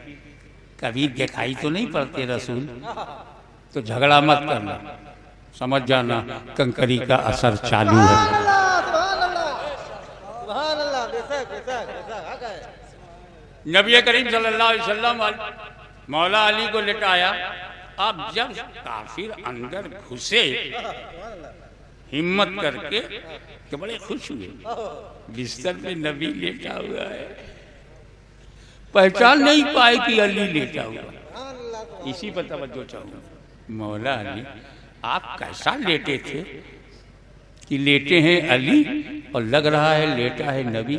कभी दिखाई तो नहीं पड़ते रसूल। तो झगड़ा मत करना, समझ जाना कंकरी का असर चालू है। नबी करीम सल्लल्लाहु अलैहि वसल्लम मौला अली को लिटाया। अब जब काफिर अंदर घुसे हिम्मत करके तो बड़े खुश हुए, बिस्तर पे नबी लेटा हुआ है, पहचान नहीं पाए कि अली लेटा हुआ। इसी पर तवज्जो चाहूंगा, मौला अली आप कैसा लेटे थे कि लेटे हैं अली और लग रहा है लेटा है नबी।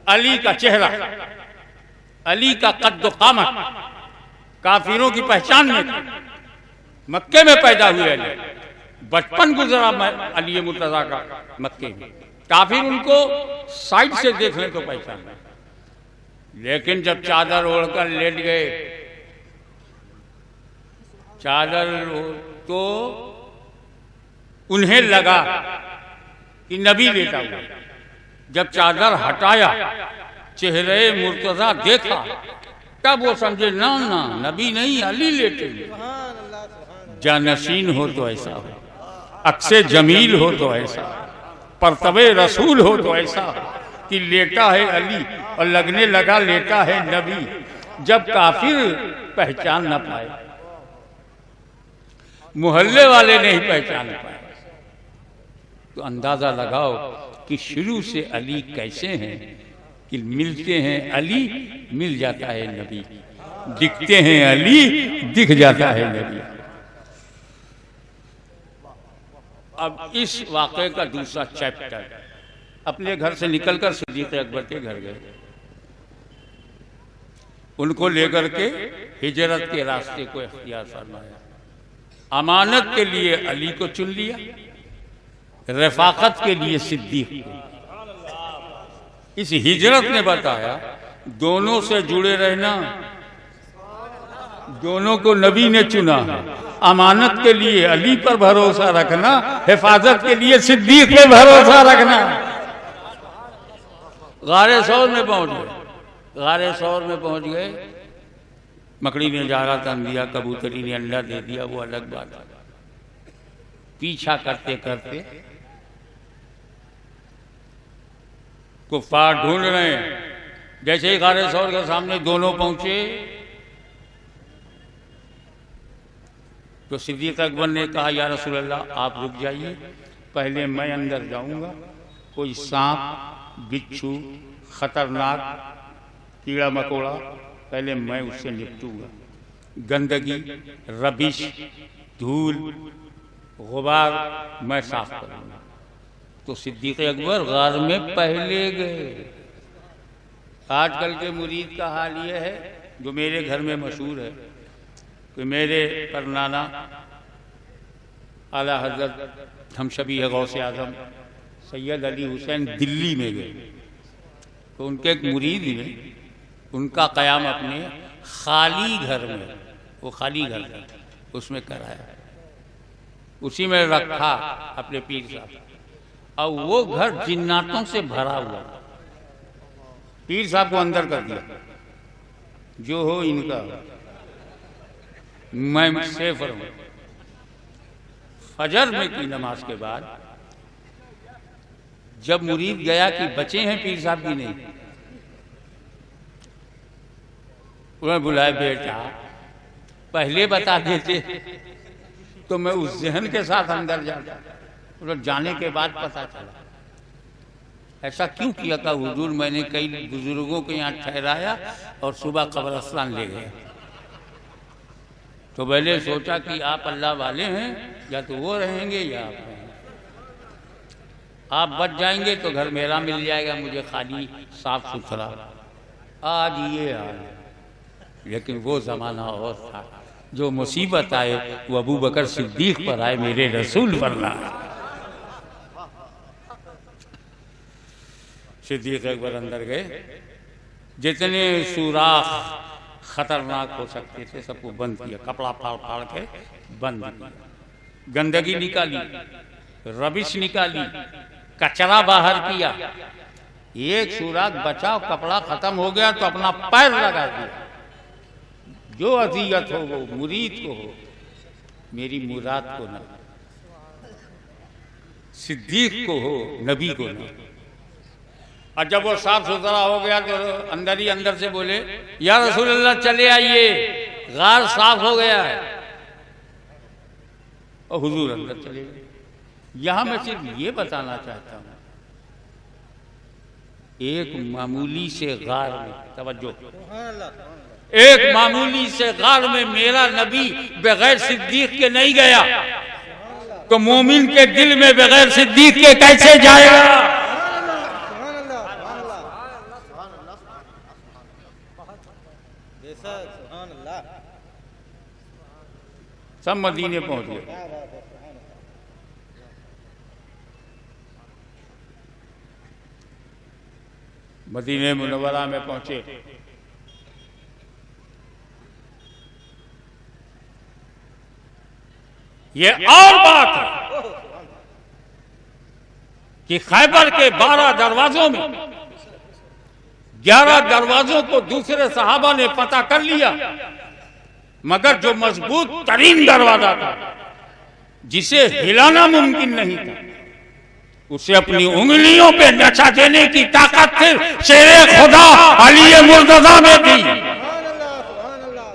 अली का चेहरा, अली का कद्दो कामत काफिरों की पहचान में था। मक्के में पैदा हुए अली, बचपन गुजरा अली मुर्तजा का मक्के में, काफिर उनको साइड से देख ले तो पहचान, लेकिन जब चादर ओढ़कर लेट गए, चादर तो उन्हें लगा कि नबी लेटा हुआ। जब चादर हटाया, चेहरे मुर्तजा देखा, तब वो समझे ना ना नबी नहीं, अली लेटे। जानशीन हो तो ऐसा हो, अक्से जमील हो तो ऐसा, परतबे रसूल हो तो ऐसा कि लेटा है अली और लगने लगा लेटा है नबी। जब काफिर पहचान न पाए, मोहल्ले वाले नहीं पहचान पाए, तो अंदाजा लगाओ कि शुरू से अली कैसे हैं कि मिलते हैं अली मिल जाता है नबी, दिखते हैं अली दिख जाता है नबी। अब इस वाक़े का दूसरा चैप्टर, अपने घर से निकलकर सिद्दीक़ अकबर के घर गए, उनको लेकर के हिजरत के रास्ते को इख्तियार फरमाया। अमानत के लिए अली को चुन लिया, रफ़ाक़त के लिए सिद्दीक़ को। इस हिजरत ने बताया दोनों से जुड़े रहना, दोनों को नबी ने चुना है। अमानत के लिए अली पर भरोसा रखना, हिफाजत के लिए सिद्दीक़ पे भरोसा रखना। गारे सौर में पहुंच गए, गारे सौर में पहुंच गए, मकड़ी ने जारा तन दिया, कबूतरी ने अंडा दे दिया, वो अलग बात है। पीछा करते करते कुफ्फार ढूंढ रहे हैं। जैसे ही गारे सौर के सामने दोनों पहुंचे तो सिद्दीक़ अकबर ने कहा, या रसूल अल्लाह आप रुक जाइए, पहले मैं अंदर जाऊंगा, कोई सांप बिच्छू खतरनाक कीड़ा मकोड़ा पहले मैं उससे निपटूंगा, गंदगी रबिश धूल गुबार मैं साफ करूंगा। तो सिद्दीक़ अकबर गार में पहले गए। आजकल के मुरीद का हाल ये है, जो मेरे घर में मशहूर है, कि मेरे पर नाना आला हजरत हमशबी गौसे आज़म सैयद अली हुसैन दिल्ली में गए, तो उनके एक मुरीद ने उनका क़याम अपने खाली घर में, वो खाली घर था, उसमें कराया, उसी में रखा अपने पीर साहब। और वो घर जिन्नातों से भरा हुआ, पीर साहब को अंदर कर दिया, जो हो इनका, मैं सेफर हूं। फजर में की नमाज के बाद जब मुरीद गया कि बचे हैं पीर साहब की नहीं, उन्हें बुलाए, बेटा पहले बता देते तो मैं उस जहन के साथ अंदर जाता, उन्हें जाने के बाद पता चला। ऐसा क्यों किया था हुजूर, मैंने कई बुजुर्गों को यहाँ ठहराया और सुबह कब्रिस्तान ले गया। तो पहले सोचा कि आप अल्लाह वाले हैं, या तो वो रहेंगे या आप रहेंगे। आप बच जाएंगे तो घर मेरा मिल जाएगा, मुझे खाली साफ सुथरा। आज ये हाल है, लेकिन वो ज़माना और था। जो मुसीबत आए वो अबू बकर सिद्दीक़ पर आए, मेरे रसूल पर ना। सिद्दीक़ अकबर अंदर गए, जितने सुराख खतरनाक हो सकते थे सबको बंद किया, कपड़ा फाड़ फाड़ के बंद किया, गंदगी निकाली, रबिश निकाली, कचरा बाहर किया। एक सुराख बचाओ, कपड़ा खत्म हो गया तो अपना पैर लगा दिया। जो अज़ियत हो वो मुरीद को हो, मेरी मुराद को ना, सिद्दीक़ को हो, नबी को ना। और जब वो साफ सुथरा हो गया तो अंदर ही अंदर से बोले, या रसूल अल्लाह चले आइए, गार साफ हो गया है। और हुजूर अंदर चले गए। यहां मैं सिर्फ ये बताना चाहता हूं, एक मामूली से गार में, तवज्जो, एक मामूली से गार में मेरा नबी बगैर सिद्दीक़ के नहीं गया, तो मोमिन के दिल में बगैर सिद्दीक़ के कैसे जाएगा? सब मदीने पहुंच गए। मदीने मुनव्वरा में पहुंचे। ये और बात है कि खैबर के 12 दरवाजों में 11 दरवाजों को दूसरे सहाबा ने पता कर लिया, मगर जो मजबूत तरीन दरवाजा था, जिसे हिलाना मुमकिन नहीं था, उसे अपनी उंगलियों पे नचा देने की ताकत फिर शेरे खुदा अली मुर्तजा में थी।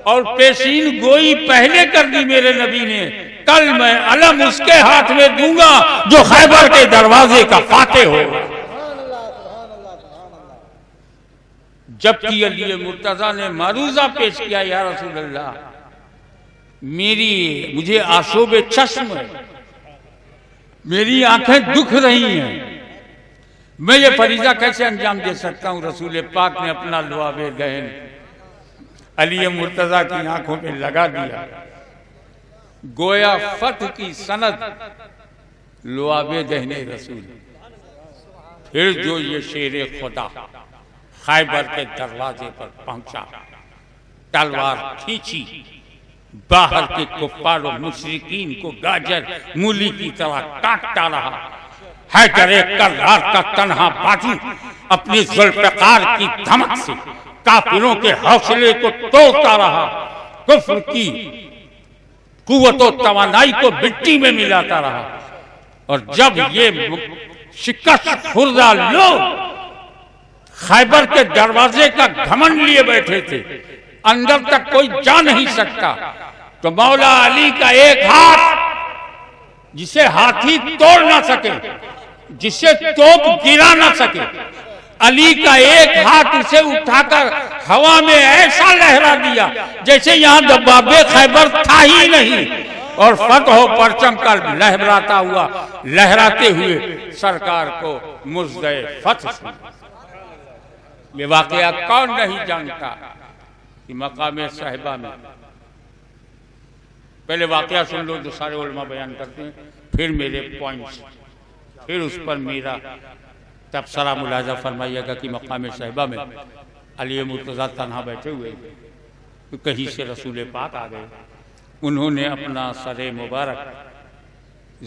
और पेशीन गोई पहले कर दी मेरे नबी ने, कल मैं अलम उसके हाथ में दूंगा जो खैबर के दरवाजे का फाते हो। जबकि अली मुर्तजा ने मारूजा पेश किया, या रसूल अल्लाह, मुझे आशोबे चश्म है, मेरी आंखें दुख रही हैं, मैं ये फरीजा कैसे अंजाम दे सकता हूं। रसूल पाक ने अपना लुआबे गहन अली मुर्तजा की आंखों पे लगा दिया। गोया फतह की सनद लुआबे दहने रसूल। फिर जो ये शेरे खुदा खैबर के दरवाजे पर पहुंचा, तलवार खींची, बाहर के कुफ्फार और मुशरिकीन को गाजर मूली की तरह काटता रहा। हैदर कर्रार का तन्हा बाजू अपनी जुल्फ़िकार की धमक से काफिरों के हौसले को तोड़ता रहा, कुफ्र की कुव्वत और तवानाई को मिट्टी में मिलाता रहा। और जब ये शिकस्त खुर्दा लोग खैबर के दरवाजे का घमंड लिए बैठे थे, अंदर तक कोई जा नहीं सकता, तो मौला अली का एक हाथ जिसे हाथी तोड़ ना सके, जिसे तोप गिरा ना सके, अली का एक हाथ उसे उठाकर हवा में ऐसा लहरा दिया जैसे यहां दबाबे खैबर था ही नहीं। और फतह परचम का लहराता हुआ, लहराते हुए सरकार को मुज़्ज़े फतह सुना। ये वाकया कौन नहीं जानता कि मकाम साहिबा में, पहले वाकया सुन लो जो सारे उलमा बयान करते हैं, फिर मेरे पॉइंट्स, फिर उस पर मेरा तबसरा मुलाजा फरमाइएगा कि मकाम साहिबा में अली मुर्तज़ा तन्हा बैठे हुए तो कहीं से रसूल पाक आ गए। उन्होंने अपना सरे मुबारक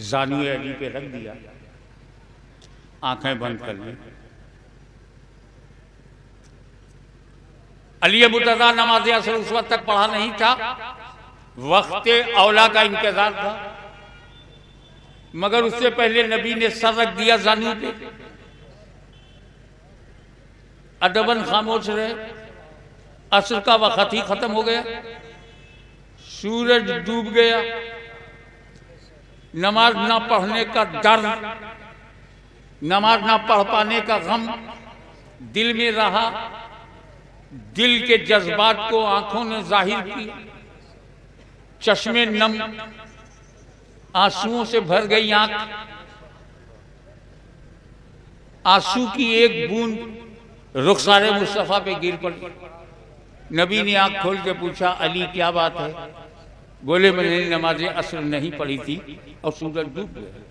ज़ानुए अली पे रख दिया, आंखें बंद कर ली। अली मुर्तज़ा नमाज़ असर उस वक्त तक पढ़ा नहीं था, वक्त औला का इंतजार था, मगर उससे पहले नबी ने सर रख दिया ज़ानू पे। अदबन खामोश रहे। असर का वक्त ही खत्म हो गया, सूरज डूब गया। नमाज ना पढ़ने का डर, नमाज ना पढ़ पाने का गम दिल में रहा। दिल के जज्बात को आंखों ने जाहिर किया, चश्मे नम, आंसुओं से भर गई आंख। आंसू की एक बूंद रुखसारे मुस्तफा पे गिर पड़ी। नबी ने आंख खोल के पूछा, अली क्या बात है? बोले, मैंने नमाज असर नहीं पढ़ी थी और सूरज डूब गया।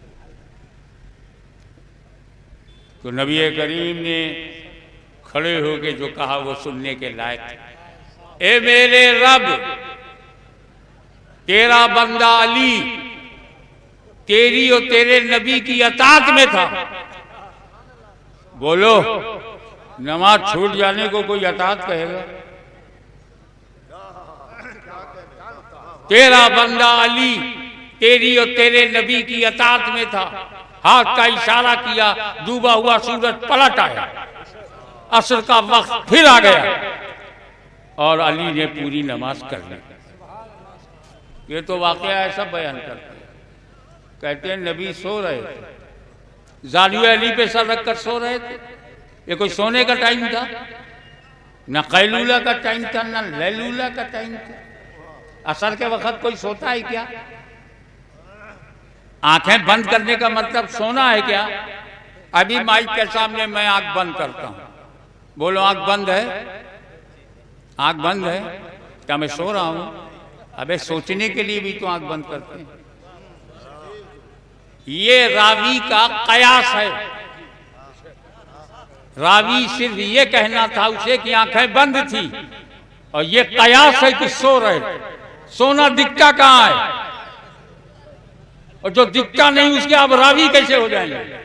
तो नबी करीम ने खड़े होके जो कहा वो सुनने के लायक है। ए मेरे रब, तेरा बंदा अली तेरी और तेरे नबी की अतात में था। बोलो, नमाज छूट जाने को कोई अतात कहेगा? तेरा बंदा अली तेरी और तेरे नबी की अतात में था। हाथ का इशारा किया, डूबा हुआ सूरज पलट आया, असर का वक्त फिर आ गया और अली ने पूरी नमाज कर ली। ये तो वाकया ऐसा बयान करते हैं। कहते हैं नबी सो रहे थे, ज़ानुए अली पे सर रखकर सो रहे थे। ये कोई सोने का टाइम था? न कैलूला का टाइम था, न लैलूला का टाइम था। असर के वक्त कोई सोता है क्या? आंखें बंद करने का मतलब सोना है क्या? अभी माइक के सामने मैं आंख बंद करता हूं, बोलो आंख बंद है? आंख बंद है क्या? मैं सो रहा हूं? अबे सोचने के लिए भी तो आंख बंद करते हैं। ये रावी का कयास है, रावी सिर्फ ये कहना था उसे कि आंखें बंद थी, और ये कयास है कि सो रहे। सोना दिखता कहाँ है, और जो दिखता नहीं उसके आप रावी कैसे हो जाएंगे?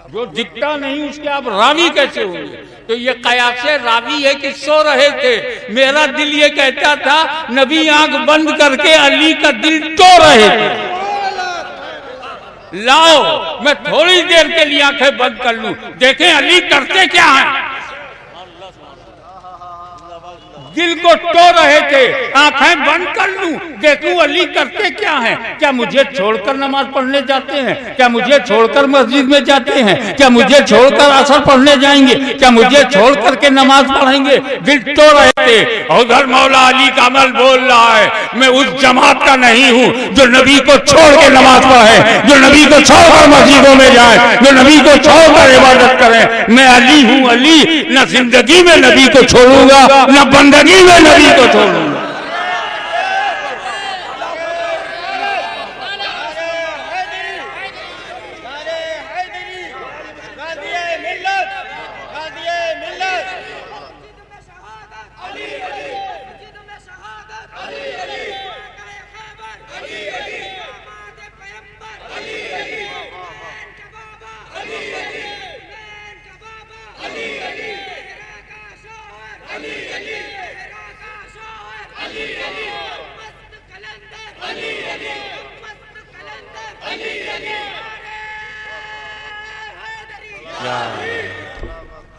जो दिखता नहीं उसके आप रावी कैसे होंगे? तो ये कयास रावी है कि सो रहे थे। मेरा दिल ये कहता था नबी आंख बंद करके अली का दिल टो रहे थे। लाओ मैं थोड़ी देर के लिए आंखें बंद कर लूं, देखें अली करते क्या हैं। दिल को टो रहे थे, आंखें बंद कर लूं, देखूं अली करते क्या हैं। क्या मुझे छोड़कर नमाज पढ़ने जाते हैं? क्या मुझे छोड़कर मस्जिद में जाते हैं? क्या मुझे छोड़कर असर पढ़ने जाएंगे? क्या मुझे छोड़ करके नमाज पढ़ेंगे? दिल टो रहे थे। और उधर मौला अली का अमल बोल रहा है मैं उस जमात का नहीं हूं जो नबी को छोड़ के नमाज पढ़े, जो नबी को छोड़कर मस्जिदों में जाए, जो नबी को छोड़कर इबादत करे। मैं अली हूं, अली। न जिंदगी में नबी को छोड़ूंगा, न बंदगी में नबी को छोड़ूंगा।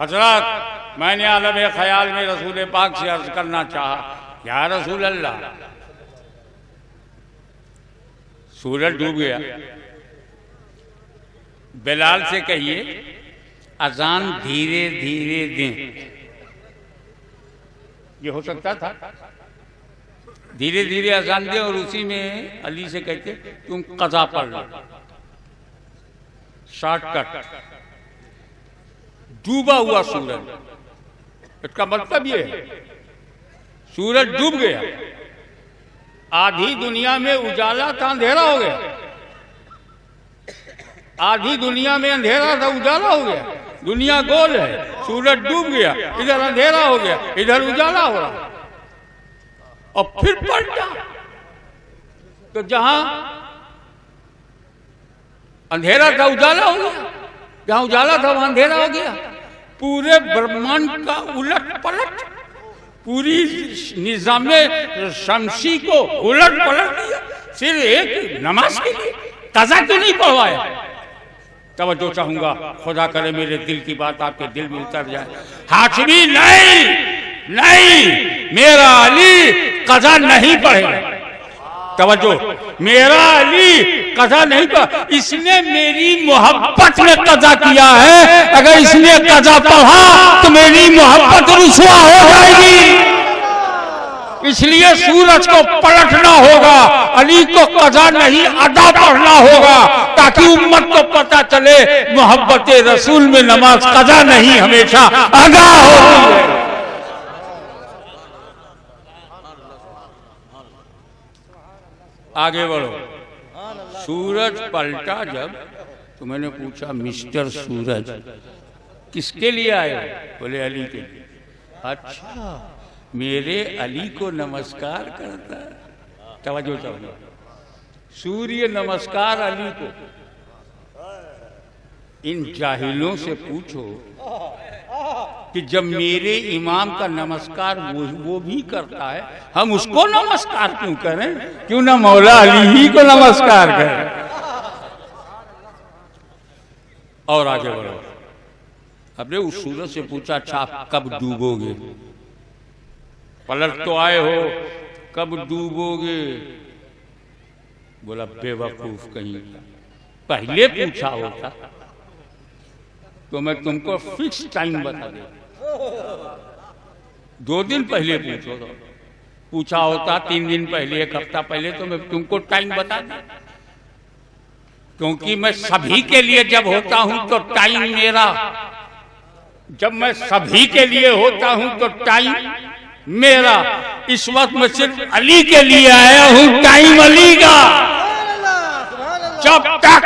हजरत, मैंने आलम ख्याल में रसूल पाक से अर्ज करना चाहा, या रसूल अल्लाह, सूरज डूब गया, बिलाल से कहिए अजान धीरे धीरे दें। ये हो सकता था, धीरे धीरे अजान दें और उसी में अली से कहते तुम कज़ा पढ़ लो, शॉर्टकट। डूबा हुआ सूरज, इसका मतलब ये है सूरज डूब गया, आधी दुनिया में उजाला था, अंधेरा हो गया। आधी दुनिया में अंधेरा था, उजाला हो गया। दुनिया गोल है, सूरज डूब गया, इधर अंधेरा हो गया, इधर उजाला हो रहा, और फिर पलटा तो जहां अंधेरा था उजाला हो गया, जहां उजाला था वहां अंधेरा हो गया। पूरे ब्रह्मांड का उलट पलट, पूरी निजामे शमसी को उलट पलट दिया, सिर्फ एक नमाज के लिए। कज़ा क्यों नहीं पढ़वाया? तवज्जो चाहूंगा, खुदा करे मेरे दिल की बात आपके दिल में उतर जाए। हाशमी नहीं, नहीं, मेरा अली कज़ा नहीं पढ़ेगा। तवज्जो, मेरा अली कज़ा नहीं पढ़ा, इसने मेरी मोहब्बत में कज़ा किया है। अगर इसने कज़ा पढ़ा तो मेरी मोहब्बत रुसवा हो जाएगी। इसलिए सूरज को पलटना होगा, अली को कज़ा नहीं अदा पढ़ना होगा, ताकि उम्मत को पता चले मोहब्बत रसूल में नमाज कज़ा नहीं, हमेशा अदा होती है। आगे बढ़ो। सूरज पलटा जब, तो मैंने पूछा मिस्टर सूरज किसके लिए आए? बोले अली के लिए। अच्छा, मेरे अली को नमस्कार करता है। तवज्जो चाहिए, सूर्य नमस्कार अली को। इन जाहिलों से पूछो कि जब मेरे इमाम का नमस्कार वो भी करता है, हम उसको नमस्कार क्यों करें? क्यों ना मौला अली ही को नमस्कार करें? और आगे बढ़ो। अपने उस सूरज से पूछा, अच्छा आप कब डूबोगे? पलट तो आए हो, कब डूबोगे? बोला बेवकूफ कहीं, पहले पूछा होता तो मैं तुमको फिक्स टाइम बता दे। 2 दिन पहले पूछा होता, 3 दिन पहले, 1 हफ्ता पहले, तो मैं तुमको टाइम बता दूं। क्योंकि मैं सभी के लिए जब होता हूं तो टाइम मेरा, जब मैं सभी के लिए होता हूं तो टाइम मेरा। इस वक्त मैं सिर्फ अली के लिए आया हूं, टाइम अली का। जब तक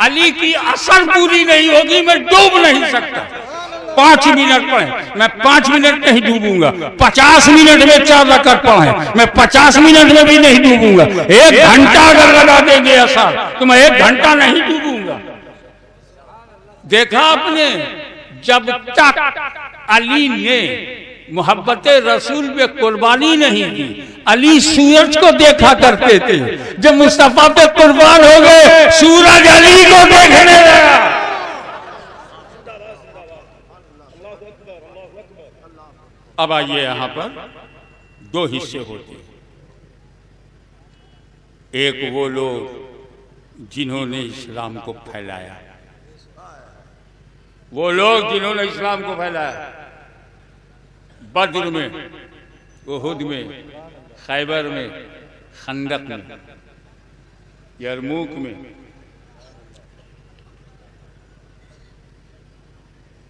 अली की असर पूरी नहीं होगी, मैं डूब नहीं सकता। 5 मिनट पढ़े, मैं 5 मिनट नहीं डूबूंगा। 50 मिनट में 4 रकात पढ़े, मैं 50 मिनट में भी नहीं डूबूंगा। 1 घंटा अगर लगा देंगे असर तो मैं 1 घंटा नहीं डूबूंगा। देखा आपने, जब तक अली ने मोहब्बत रसूल पे कुर्बानी नहीं की, अली सूरज को देखा करते थे। जब मुस्तफा पे कुर्बान हो गए, सूरज अली को देखने लगा। अब आइए, यहां पर 2 हिस्से होते हैं। एक वो लोग जिन्होंने इस्लाम को फैलाया, वो लोग जिन्होंने इस्लाम को फैलाया, बद्र में, उहुद में, खैबर में, खंदक में, यरमूक में।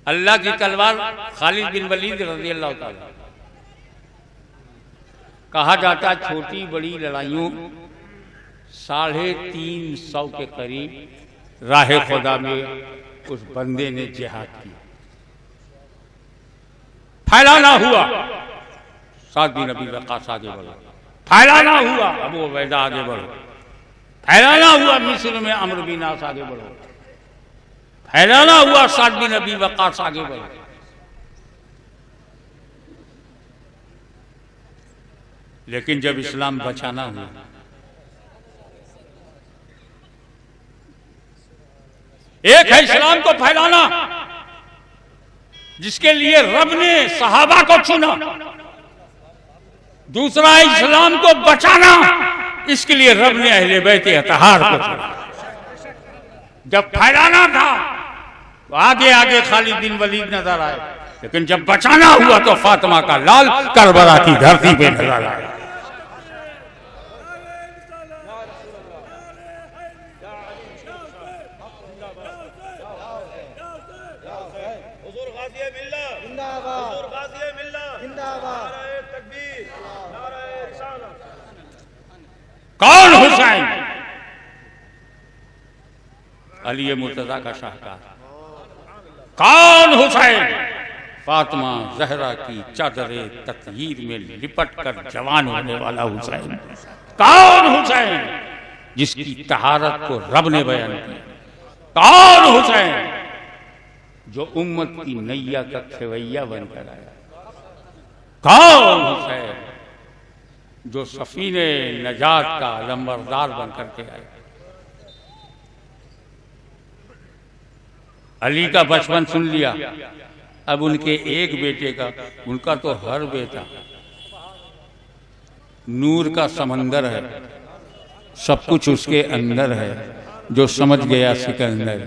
अल्लाह की तलवार खालिद बिन वलीद रज़ी अल्लाह ताला। कहा जाता छोटी बड़ी लड़ाइयों 350 के करीब राह खुदा में उस बंदे ने जिहाद किया। फैलाना हुआ, साद बिन अबी वक़ास आगे बढ़ो। फैलाना हुआ, अबू उबैदा आगे बढ़ो। फैलाना हुआ, मिस्र में अम्र बिन आस आगे बढ़ो। फैलाना हुआ, साद बिन अबी वक़ास आगे बढ़ो। लेकिन जब इस्लाम बचाना हुआ, एक है इस्लाम को फैलाना, जिसके लिए रब ने सहाबा को चुना। दूसरा है इस्लाम को बचाना, इसके लिए रब ने अहले बैत अतहार को चुना। जब फैलाना था तो आगे आगे खालिद बिन वलीद नजर आए, लेकिन जब बचाना हुआ तो फातिमा का लाल करबला की धरती पे नजर आया। कौन हुसैन? अली मुर्तजा का शाहकार। कौन हुसैन? फातिमा जहरा की चादरे ततहीर में लिपट कर जवान होने वाला हुसैन। कौन हुसैन? जिसकी तहारत को रब ने बयान किया। कौन हुसैन? जो उम्मत की नैया का खेवैया बनकर आया। कौन हुसैन? जो सफीने नजात का लंबरदार बनकर के आए। अली का बचपन सुन लिया, अब उनके एक बेटे का, उनका तो हर बेटा नूर का समंदर है, सब कुछ उसके अंदर है। जो समझ गया सिकंदर।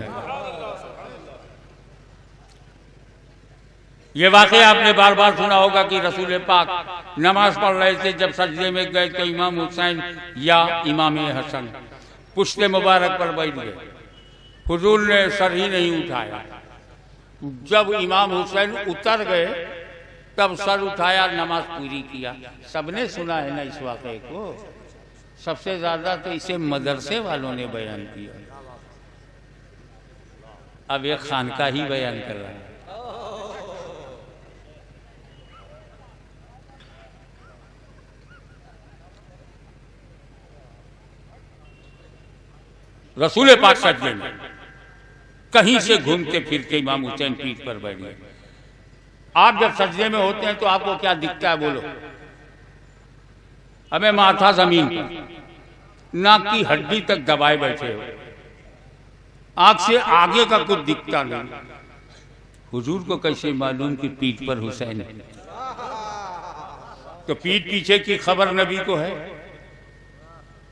ये वाकया आपने बार बार सुना होगा कि रसूल पाक नमाज पढ़ रहे थे, जब सजदे में गए तो इमाम हुसैन या इमाम हसन पुश्ते मुबारक पर बैठ गए। हुजूर ने सर ही नहीं उठाया। जब इमाम हुसैन उतर गए तब सर उठाया, नमाज पूरी किया। सबने सुना है ना इस वाकये को। सबसे ज्यादा तो इसे मदरसे वालों ने बयान किया। अब एक खानका ही बयान कर रहा है। रसूल पाक सजदे में कहीं से घूमते फिरते इमाम हुसैन पीठ पर बैठ गए। आप जब सजदे में होते हैं तो आपको क्या दिखता है बोलो? हमें माथा जमीन पर, नाक की हड्डी तक दबाए बैठे हो, आंख से आगे का कुछ दिखता नहीं। हुजूर को कैसे मालूम कि पीठ पर हुसैन है? तो पीठ पीछे की खबर नबी को है।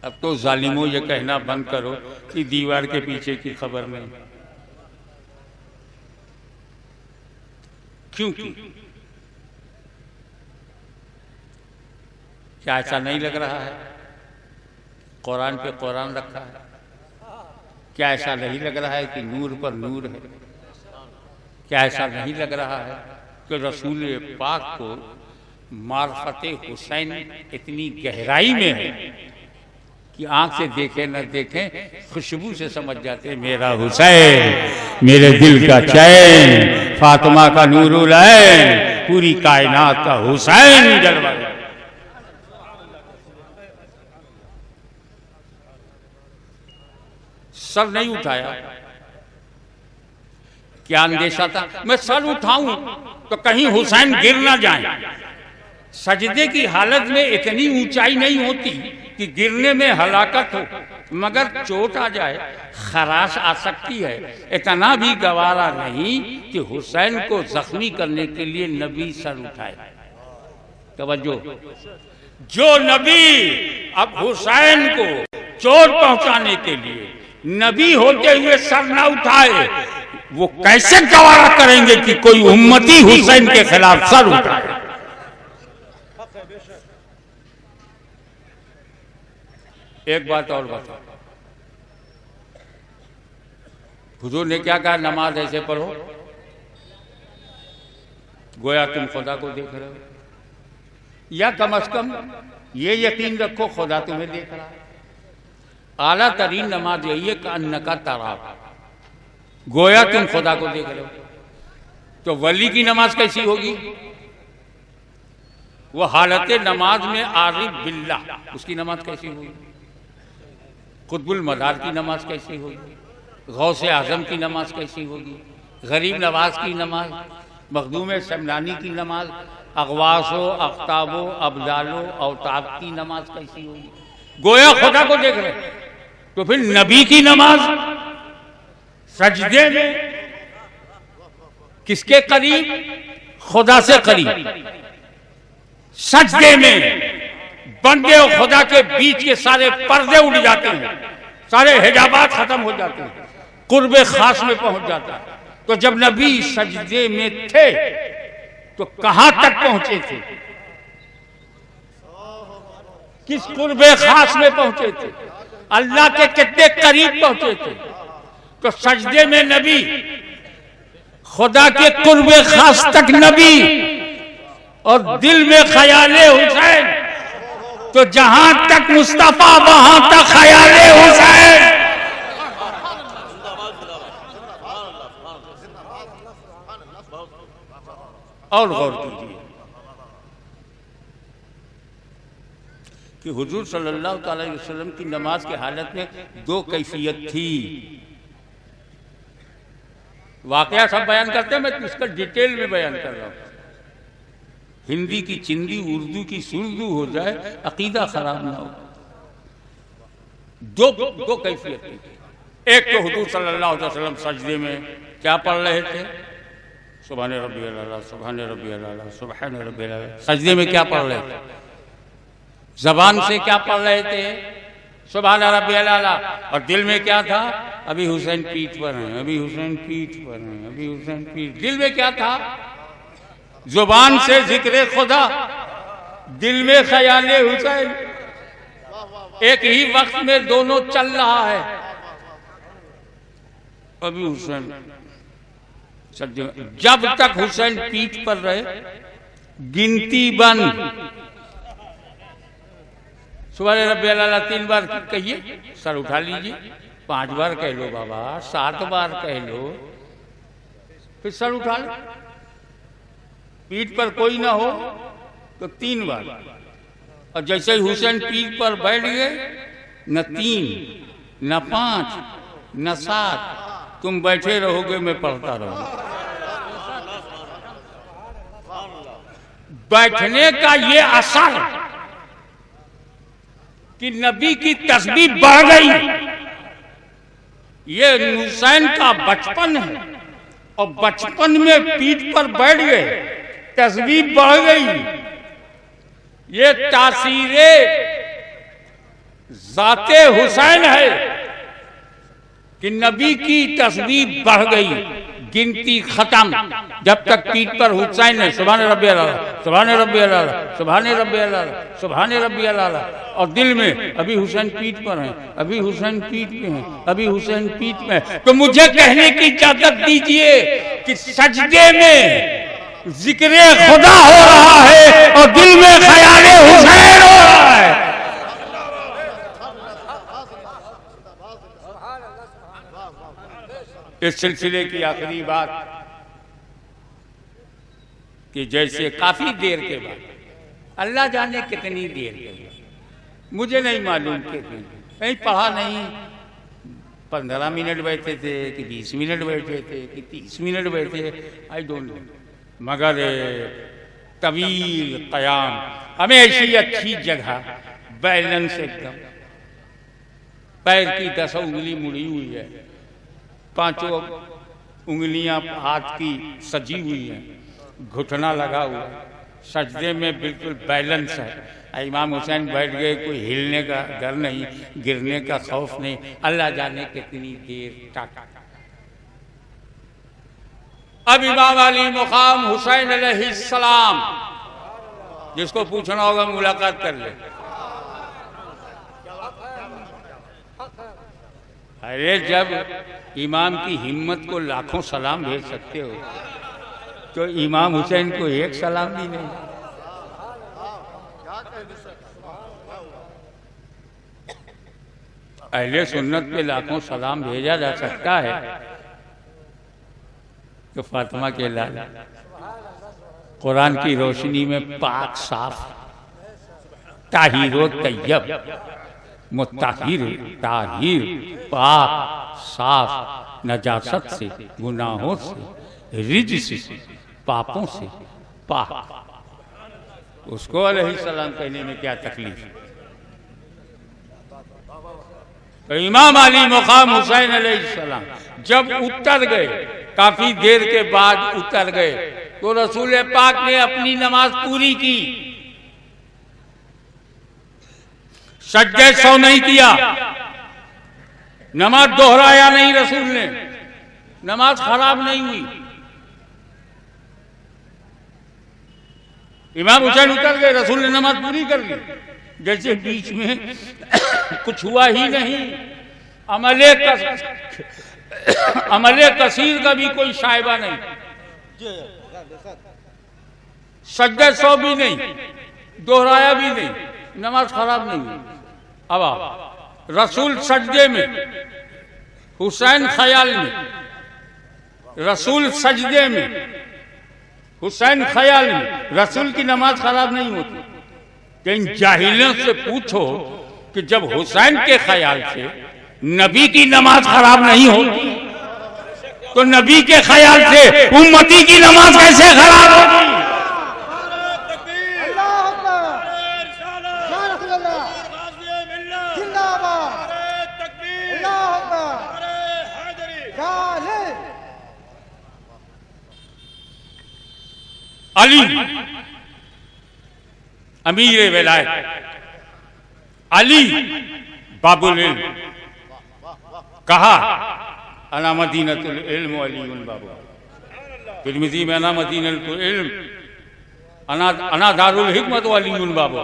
अब तो जालिमों ये कहना बंद करो कि दीवार के पीछे की खबर नहीं। क्योंकि क्या ऐसा नहीं लग रहा है कुरान पे कुरान रखा है? क्या ऐसा नहीं लग रहा है कि नूर पर नूर है? क्या ऐसा नहीं लग रहा है कि रसूल पाक को मार्फत हुसैन इतनी गहराई में है कि आंख से देखे न देखें, खुशबू से समझ जाते हैं मेरा हुसैन, मेरे दिल का चैन, फातिमा का नूरुल ऐन, पूरी कायनात का हुसैन जलवा। सर नहीं उठाया, क्या अंदेशा था मैं सर उठाऊं तो कहीं हुसैन गिर ना जाए। सजदे की हालत में इतनी ऊंचाई नहीं होती कि गिरने में हलाकत हो, मगर चोट आ जाए, खराश आ सकती है। इतना भी गवारा नहीं कि हुसैन को जख्मी करने के लिए नबी सर उठाए। तवज्जो, जो नबी अब हुसैन को चोट पहुंचाने के लिए नबी होते हुए सर ना उठाए, वो कैसे गवारा करेंगे कि कोई उम्मती हुसैन के खिलाफ सर उठाए। एक बात और बताओ, हुजूर ने क्या कहा? नमाज ऐसे पढ़ो गोया तुम खुदा को देख रहे हो, या कम से कम ये यकीन रखो खुदा तुम्हें देख रहा है। आला तरीन नमाज यही है, अन्नका तराब, गोया तुम खुदा को देख रहे हो। तो वली की नमाज कैसी होगी? वो हालत नमाज में आरिफ बिल्लाह, उसकी नमाज कैसी होगी? कुतुबुल मदार की नमाज कैसी होगी? गौसे आजम की नमाज कैसी होगी? गरीब नवाज की नमाज, मखदूम समलानी की नमाज, अगवासो अख्ताबो अब्दालो अवताब की नमाज कैसी होगी? गोया खुदा को देख रहे। तो फिर नबी की नमाज सजदे में किसके करीब? खुदा से करीब। सजदे में बंदे और खुदा के बीच के सारे पर्दे उड़ जाते हैं, सारे हिजाबात खत्म हो जाते हैं, कुर्बे खास में पहुंच जाता है। तो जब नबी सजदे में थे तो कहां तक पहुंचे थे? किस कुर्बे खास में पहुंचे थे? अल्लाह के कितने करीब पहुंचे थे? तो सजदे में नबी, खुदा के कुर्बे खास तक नबी, और दिल में ख्याले हुसैन। तो जहां तक मुस्तफा वहां तक ख्याले हुसैन। और गौर कीजिए कि हुजूर सल्लल्लाहु अलैहि वसल्लम की नमाज की हालत में दो कैफियत थी। वाकया सब बयान करते हैं, मैं इसका डिटेल में बयान कर रहा हूं। हिंदी की चिंदी, उर्दू की सुर्दू हो जाए, अकीदा खराब ना हो। दो कैफियत थी। एक तो हुजूर सल्लल्लाहु अलैहि वसल्लम सजदे में क्या पढ़ रहे थे? सुभान रब्बियल आला, सुभान रब्बियल आला, सुभान रब्बियल आला। सजदे में क्या पढ़ रहे थे? जबान से क्या पढ़ रहे थे? सुभान रब्बियल आला। और दिल में क्या था? अभी हुसैन पीठ पर हैं, अभी हुसैन पीठ पर हैं, अभी हुसैन पीठ। दिल में क्या था? जुबान से जिक्र खुदा, दिल में ख्याले हुसैन। एक ही वक्त में दोनों चल रहा है। अभी हुसैन, जब तक हुसैन पीठ पर रहे गिनती बंद। सुभान रब्बियल आला 3 बार कहिए, सर उठा लीजिए। 5 बार कह लो बाबा, 7 बार कह लो, फिर सर उठा लो। पीठ पर कोई ना हो तो 3 बार। और जैसे ही हुसैन पीठ पर बैठ गए, न 3 न 5 न 7, तुम बैठे रहोगे, मैं पढ़ता रहूंगा। बैठने का ये असर कि नबी की तस्बीह बढ़ गई। ये हुसैन का बचपन है, और बचपन में पीठ पर बैठ गए, तस्बीह बढ़ गई। ये तासीरे जाते हुसैन है कि नबी की तस्बीह बढ़ गई, गिनती खत्म। जब तक पीठ पर हुसैन है, सुभान रब्बियल आला, सुभान रब्बियल आला, सुभान रब्बियल आला, सुभान रब्बियल आला। और दिल में अभी हुसैन पीठ पर हैं, अभी हुसैन पीठ पे हैं, अभी हुसैन पीठ में। तो मुझे कहने की इजाजत दीजिए कि सजदे में जिक्र खुदा हो रहा है और दिल में ख्याले हुसैन हो रहा है। इस सिलसिले की आखिरी बात कि जैसे काफी देर के बाद, अल्लाह जाने कितनी देर के बाद, मुझे नहीं मालूम कितनी, कहीं पढ़ा नहीं, 15 मिनट बैठे थे कि 20 मिनट बैठे थे कि 30 मिनट बैठे, आई डोंट नो, मगर तवील कयाम, हमें ऐसी अच्छी जगह, बैलेंस एकदम, पैर की 10 उंगली मुड़ी हुई है, 5 उंगलियां हाथ की सजी हुई हैं, घुटना लगा हुआ, सजदे में बिल्कुल बैलेंस है। इमाम हुसैन बैठ गए, कोई हिलने का डर नहीं, गिरने का खौफ नहीं, अल्लाह जाने कितनी देर तक। अब इमाम अली मुकाम हुसैन अलैहिस्सलाम, जिसको पूछना होगा मुलाकात कर ले। अरे जब इमाम की हिम्मत को लाखों सलाम भेज सकते हो तो इमाम हुसैन को एक सलाम भी नहीं। अहले सुन्नत पे लाखों सलाम भेजा जा सकता है तो फातिमा के लाल कुरान की रोशनी में पाक साफ, ताहिरो तैयब, मुत्ताहिर ताहिर, पाक साफ, नजासत से, गुनाहों से, रिज से, पापों से पाक, उसको अलैहिस्सलाम कहने में क्या तकलीफ है। तो इमाम अली मुकाम हुसैन अलैहिस्सलाम जब उतर गए, काफी देर के बाद उतर गए, तो रसूल पाक ने अपनी नमाज पूरी की, सज्जे सौ नहीं किया, नमाज दोहराया नहीं रसूल ने, नमाज खराब नहीं हुई। इमाम हुसैन उतर गए, रसूल ने नमाज पूरी कर ली, जैसे बीच में कुछ हुआ ही नहीं। अमले कसीर का भी कोई शायबा नहीं, सज्जे सौ भी नहीं, दोहराया भी नहीं, नमाज खराब नहीं हुई। अब आप रसूल सजदे में, हुसैन ख्याल में, रसूल सजदे में, हुसैन ख्याल में, रसूल की नमाज खराब नहीं होती। लेकिन जाहिलों से पूछो कि जब हुसैन के ख्याल से नबी की नमाज खराब नहीं होती तो नबी के ख्याल से उम्मती की नमाज कैसे खराब होगी। अली अमीर विलायत, अली बाबुल इल्म, कहा अना मदीनतुल इल्म अलीउन बाबू, तिरमिज़ी में अना मदीनतुल इल्म, अना दारुल हिकमत अलीउन बाबू,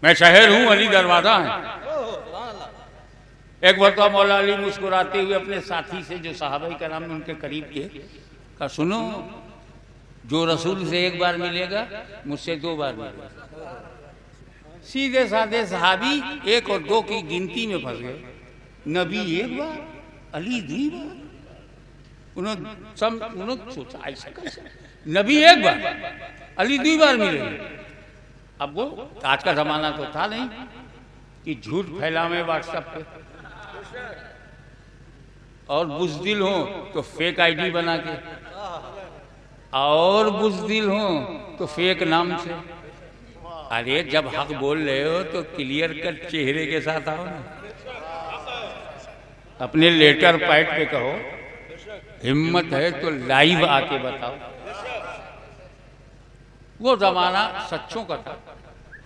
मैं शहर हूं, अली दरवाजा है। एक बार मौला अली मुस्कुराते हुए अपने साथी से, जो सहाबाई कराम में उनके करीब थे, कहा सुनो, जो रसूल से एक बार मिलेगा मुझसे 2 बार मिलेगा। सीधे साधे सहाबी 1 और 2 की गिनती में फंस गए। नबी 1 बार, अली 2 बार। उन्होंने सोचा ऐसा कैसे, नबी 1 बार, अली 2 बार मिलेंगे। अब वो आज का जमाना तो था नहीं कि झूठ फैलावे व्हाट्सएप पे, और बुज़दिल हो तो फेक आईडी बना के, और बुज़दिल हो तो फेक नाम से। अरे जब हक बोल रहे हो तो क्लियर कट चेहरे के साथ आओ ना, अपने लेटर पैड पे कहो, हिम्मत है तो लाइव आके बताओ। वो जमाना सच्चों का था।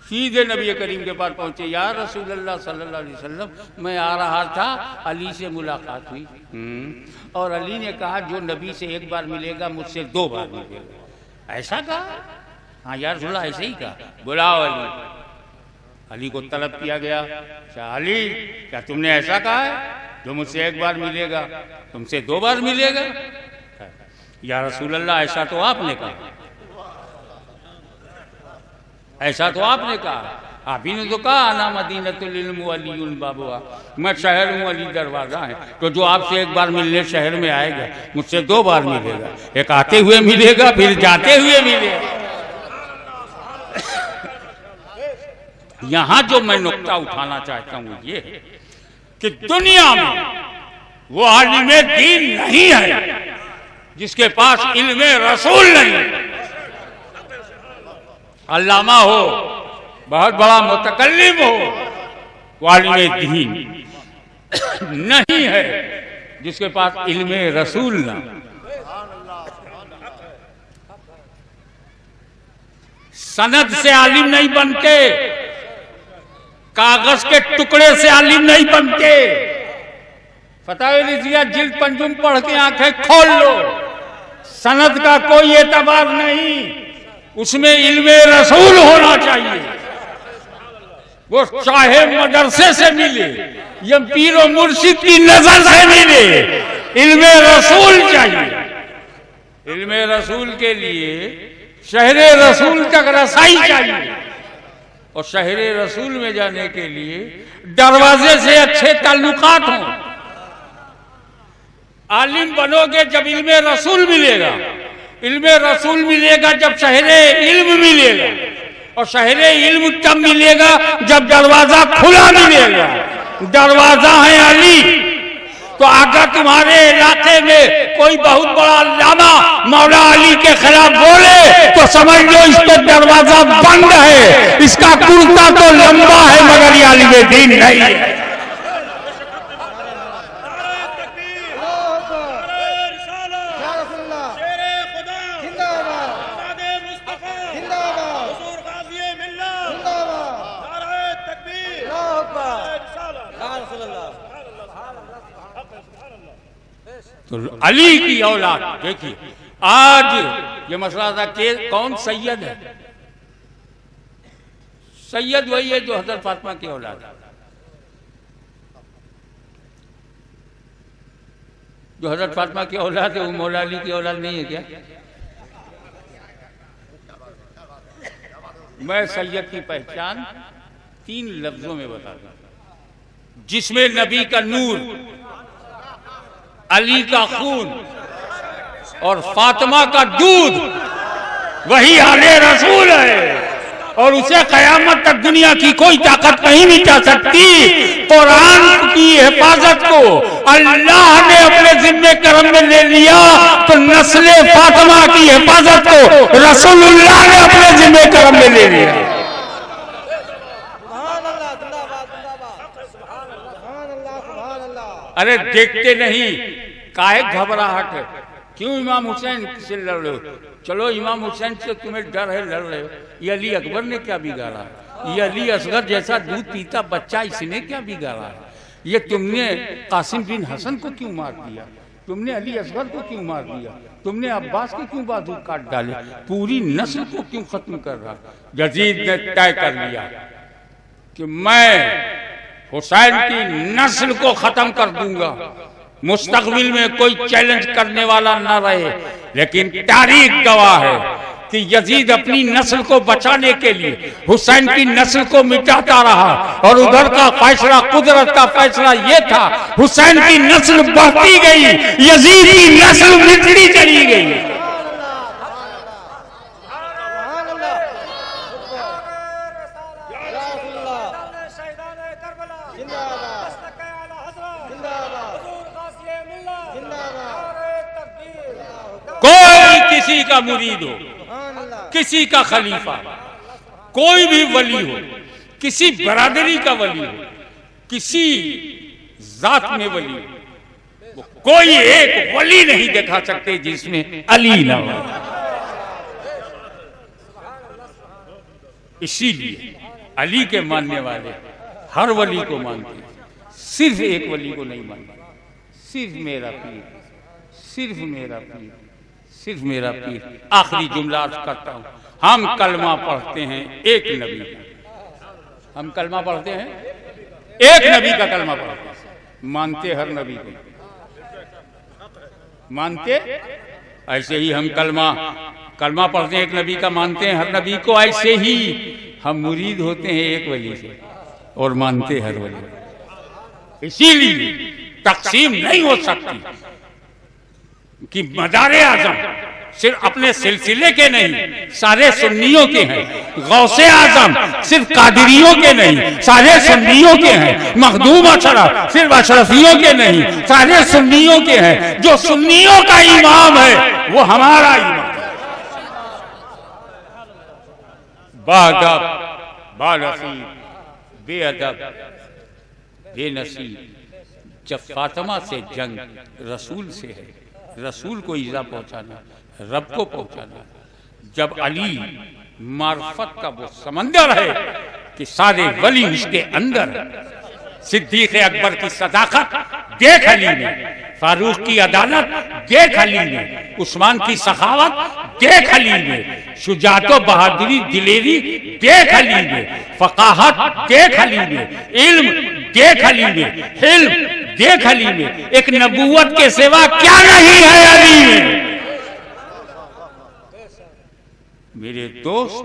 सीधे नबी करीम के पास पहुंचे, या रसूलल्लाह सल्लल्लाहु अलैहि वसल्लम, मैं आ रहा था, अली से मुलाकात हुई, और अली ने कहा जो नबी से 1 बार मिलेगा मुझसे 2 बार मिलेगा। ऐसा कहा? हाँ यार रसूलल्लाह ऐसे ही कहा। बुलाओ अली। अली को तलब किया गया, अली क्या तुमने ऐसा कहा है, जो मुझसे 1 बार मिलेगा तुमसे 2 बार मिलेगा? या रसूलल्लाह ऐसा तो आपने कहा, ऐसा तो आपने कहा। आप ही ने तो कहा आना मदीनतुल इल्म वलीयुल बाबुआ, मैं शहर हूँ, अली दरवाजा है। तो जो आपसे एक बार मिलने शहर में आएगा मुझसे 2 बार मिलेगा, एक आते हुए मिलेगा फिर जाते हुए मिलेगा। यहां जो मैं नुक्ता उठाना चाहता हूं ये है कि दुनिया में वो आलिमे दीन नहीं है जिसके पास इल्मे रसूल नहीं। अल्लामा हो, बहुत बड़ा मुतकल्लिम हो, वो आलिमे दीन नहीं है जिसके पास इल्मे रसूल ना। सनद से आलिम नहीं बनते, कागज के टुकड़े से आलिम नहीं बनते। फतावे रिज़िया जिल्द पंजुम पढ़ के आंखें खोल लो, सनद का कोई एतबार नहीं, उसमें इल्मे रसूल होना चाहिए। वो चाहे मदरसे से मिले या पीर और मुर्शिद की नजर से मिले, इल्मे रसूल चाहिए। इल्मे रसूल के लिए शहरे रसूल तक रसाई चाहिए, और शहरे रसूल में जाने के लिए दरवाजे से अच्छे ताल्लुकात हों। आलिम बनोगे जब इल्मे रसूल मिलेगा, इल्मे रसूल मिलेगा जब शहरे इल्म मिलेगा, और शहरे इल्म तब मिलेगा जब दरवाजा खुला मिलेगा। दरवाजा है अली, तो अगर तुम्हारे इलाके में कोई बहुत बड़ा अल्लामा मौला अली के खिलाफ बोले तो समझ लो इसका दरवाजा बंद है, इसका कुर्ता तो लंबा है मगर ये आलिमे दीन नहीं है। तो अली की औलाद देखिए, आज ये मसला था कि कौन सैयद है। सैयद वही है जो हजरत फातिमा की औलाद है। जो हजरत फातिमा की औलाद है वो मौला अली की औलाद नहीं है क्या? मैं सैयद की पहचान 3 लफ्जों में बताता हूं, जिसमें नबी का नूर, अली का खून और फातिमा का दूध, वही आले रसूल है, और उसे कयामत तक दुनिया की कोई ताकत नहीं मिटा सकती। कुरान की हिफाजत को अल्लाह ने अपने जिम्मे करम में ले लिया, तो नस्ले फातिमा की हिफाजत को रसूलुल्लाह ने अपने जिम्मे करम में ले लिया। अरे देखते नहीं, काहे घबराहट है? क्यों इमाम हुसैन से लड़ रहे हो? चलो इमाम हुसैन से तुम्हें डर है, लड़ रहे हो। ये अली अकबर ने क्या बिगाड़ा? ये अली असगर जैसा दूध पीता बच्चा, इसने क्या बिगाड़ा है? ये तुमने कासिम बिन हसन को क्यों मार दिया? तुमने अली असगर को क्यों मार दिया? तुमने अब्बास के क्यों बाजू काट डाले? पूरी नस्ल को क्यों खत्म कर रहा? यजीद ने तय कर लिया कि मैं हुसैन की नस्ल को खत्म कर दूंगा, मुस्तकबिल में कोई चैलेंज करने वाला न रहे। लेकिन तारीख गवाह है कि यजीद अपनी नस्ल को बचाने के लिए हुसैन की नस्ल को मिटाता रहा, और उधर का फैसला, कुदरत का फैसला ये था, हुसैन की नस्ल बढ़ती गई, यजीद की नस्ल मिटती चली गई। कोई किसी का मुरीद हो, किसी का खलीफा, कोई भी वली हो, किसी बरादरी का वली हो, किसी जात में वली हो, कोई एक वली नहीं दिखा सकते जिसमें अली ना हो। इसीलिए अली के मानने वाले हर वली को मानते, सिर्फ एक वली को नहीं मानते। सिर्फ मेरा पीर, सिर्फ मेरा पीर, सिर्फ मेरा पीर। आखिरी जुमला अर्ज करता हूं, हम कलमा पढ़ते हैं एक नबी का, हम कलमा पढ़ते हैं एक नबी का कलमा पढ़ते हैं, मानते हर नबी को, मानते ऐसे ही हम कलमा पढ़ते हैं एक नबी का, मानते हैं हर नबी को। ऐसे ही हम मुरीद होते हैं एक वली से और मानते हर वली। इसीलिए तकसीम नहीं हो सकती कि मदारे आजम सिर्फ अपने सिलसिले के नहीं सारे सुन्नियों के हैं, गौसे आजम सिर्फ कादिरियों के नहीं सारे सुन्नियों के हैं, मखदूम अशरफ सिर्फ अशरफियों के नहीं सारे सुन्नियों के हैं। जो सुन्नियों का इमाम है वो हमारा इमाम। बाअदब, बानसीब, बेअदब, बेनसीब। जब फातिमा से जंग रसूल से है, रसूल को ईज़ा पहुंचाना, रब को पहुंचाना। जब अली मार्फत का वो समंदर है कि सारे वली उसके अंदर है। सिद्दीक़ अकबर की सदाकत देख अली ने, फारूक की अदालत देख अली ने, उस्मान की सखावत देख अली ने, शुजातो बहादुरी दिलेरी देख अली ने, फकाहत देख अली ने, इल्म देख अली ने, हिल्म देख अली ने। एक नबूवत के सिवा क्या नहीं है अली में। मेरे दोस्त,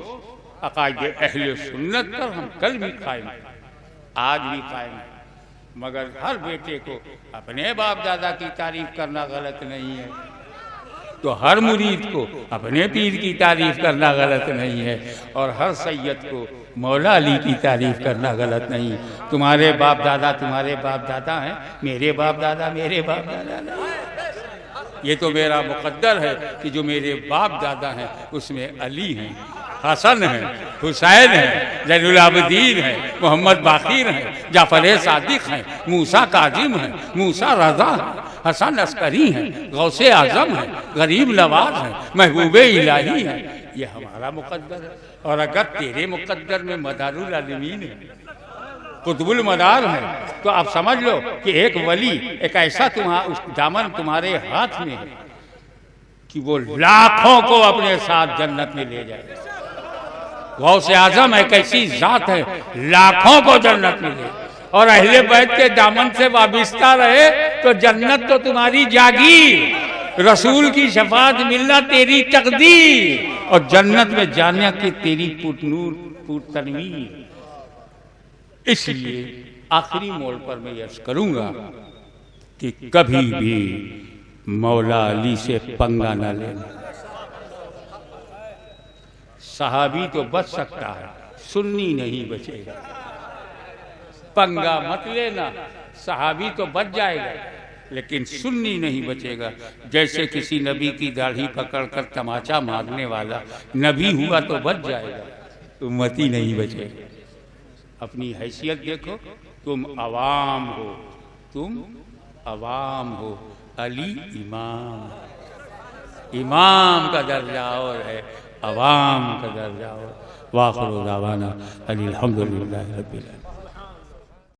अकायदे अहले सुन्नत पर हम कल भी कायम, आज भी कायम। मगर हर बेटे को अपने बाप दादा की तारीफ करना गलत नहीं है, तो हर मुरीद को अपने पीर की तारीफ करना गलत नहीं है, और हर सैयद को मौला अली की तारीफ करना गलत नहीं। तुम्हारे बाप दादा हैं, मेरे बाप दादा नहीं। ये तो मेरा मुकद्दर है कि जो मेरे बाप दादा हैं उसमें अली हैं, हसन है, हुसैन है, जैनुल आबिदीन है, मोहम्मद बाकिर है, जाफर सादिक है, मूसा काजिम है, मूसा रजा है, हसन अस्करी है, गौसे आजम है, गरीब नवाज है, महबूबे इलाही है। ये हमारा मुकद्दर है। और अगर तेरे मुकद्दर में मदारुल आलमीन है, कुतुबुल मदार है, तो आप समझ लो कि एक वली, एक ऐसा उस दामन तुम्हारे हाथ में है कि वो लाखों को अपने साथ जन्नत में ले जाए। गौसे आजम एक ऐसी जात है, लाखों को जन्नत में ले। और अहले बैत के दामन से वाबिस्ता रहे तो जन्नत तो तुम्हारी जागीर, रसूल की शफात मिलना तेरी तकदीर, और जन्नत में जाने की तेरी पुरनूर पुरतनवीर। इसलिए आखिरी मोड़ पर मैं यर्ज करूंगा कि कभी भी मौला अली से पंगा न लेना। सहाबी तो बच सकता है, सुन्नी नहीं बचेगा। पंगा मत लेना, सहाबी तो बच जाएगा लेकिन सुन्नी नहीं बचेगा। जैसे किसी नबी की दाढ़ी पकड़कर तमाचा मारने वाला नबी हुआ तो बच जाएगा, उम्मती नहीं बचेगा। अपनी हैसियत देखो, तुम अवाम हो, अली इमाम का दर्जा और है, अवाम का दर्जा और। वाखिर दावाना अनिल हम्दुलिल्लाहि रब्बिल आलमीन।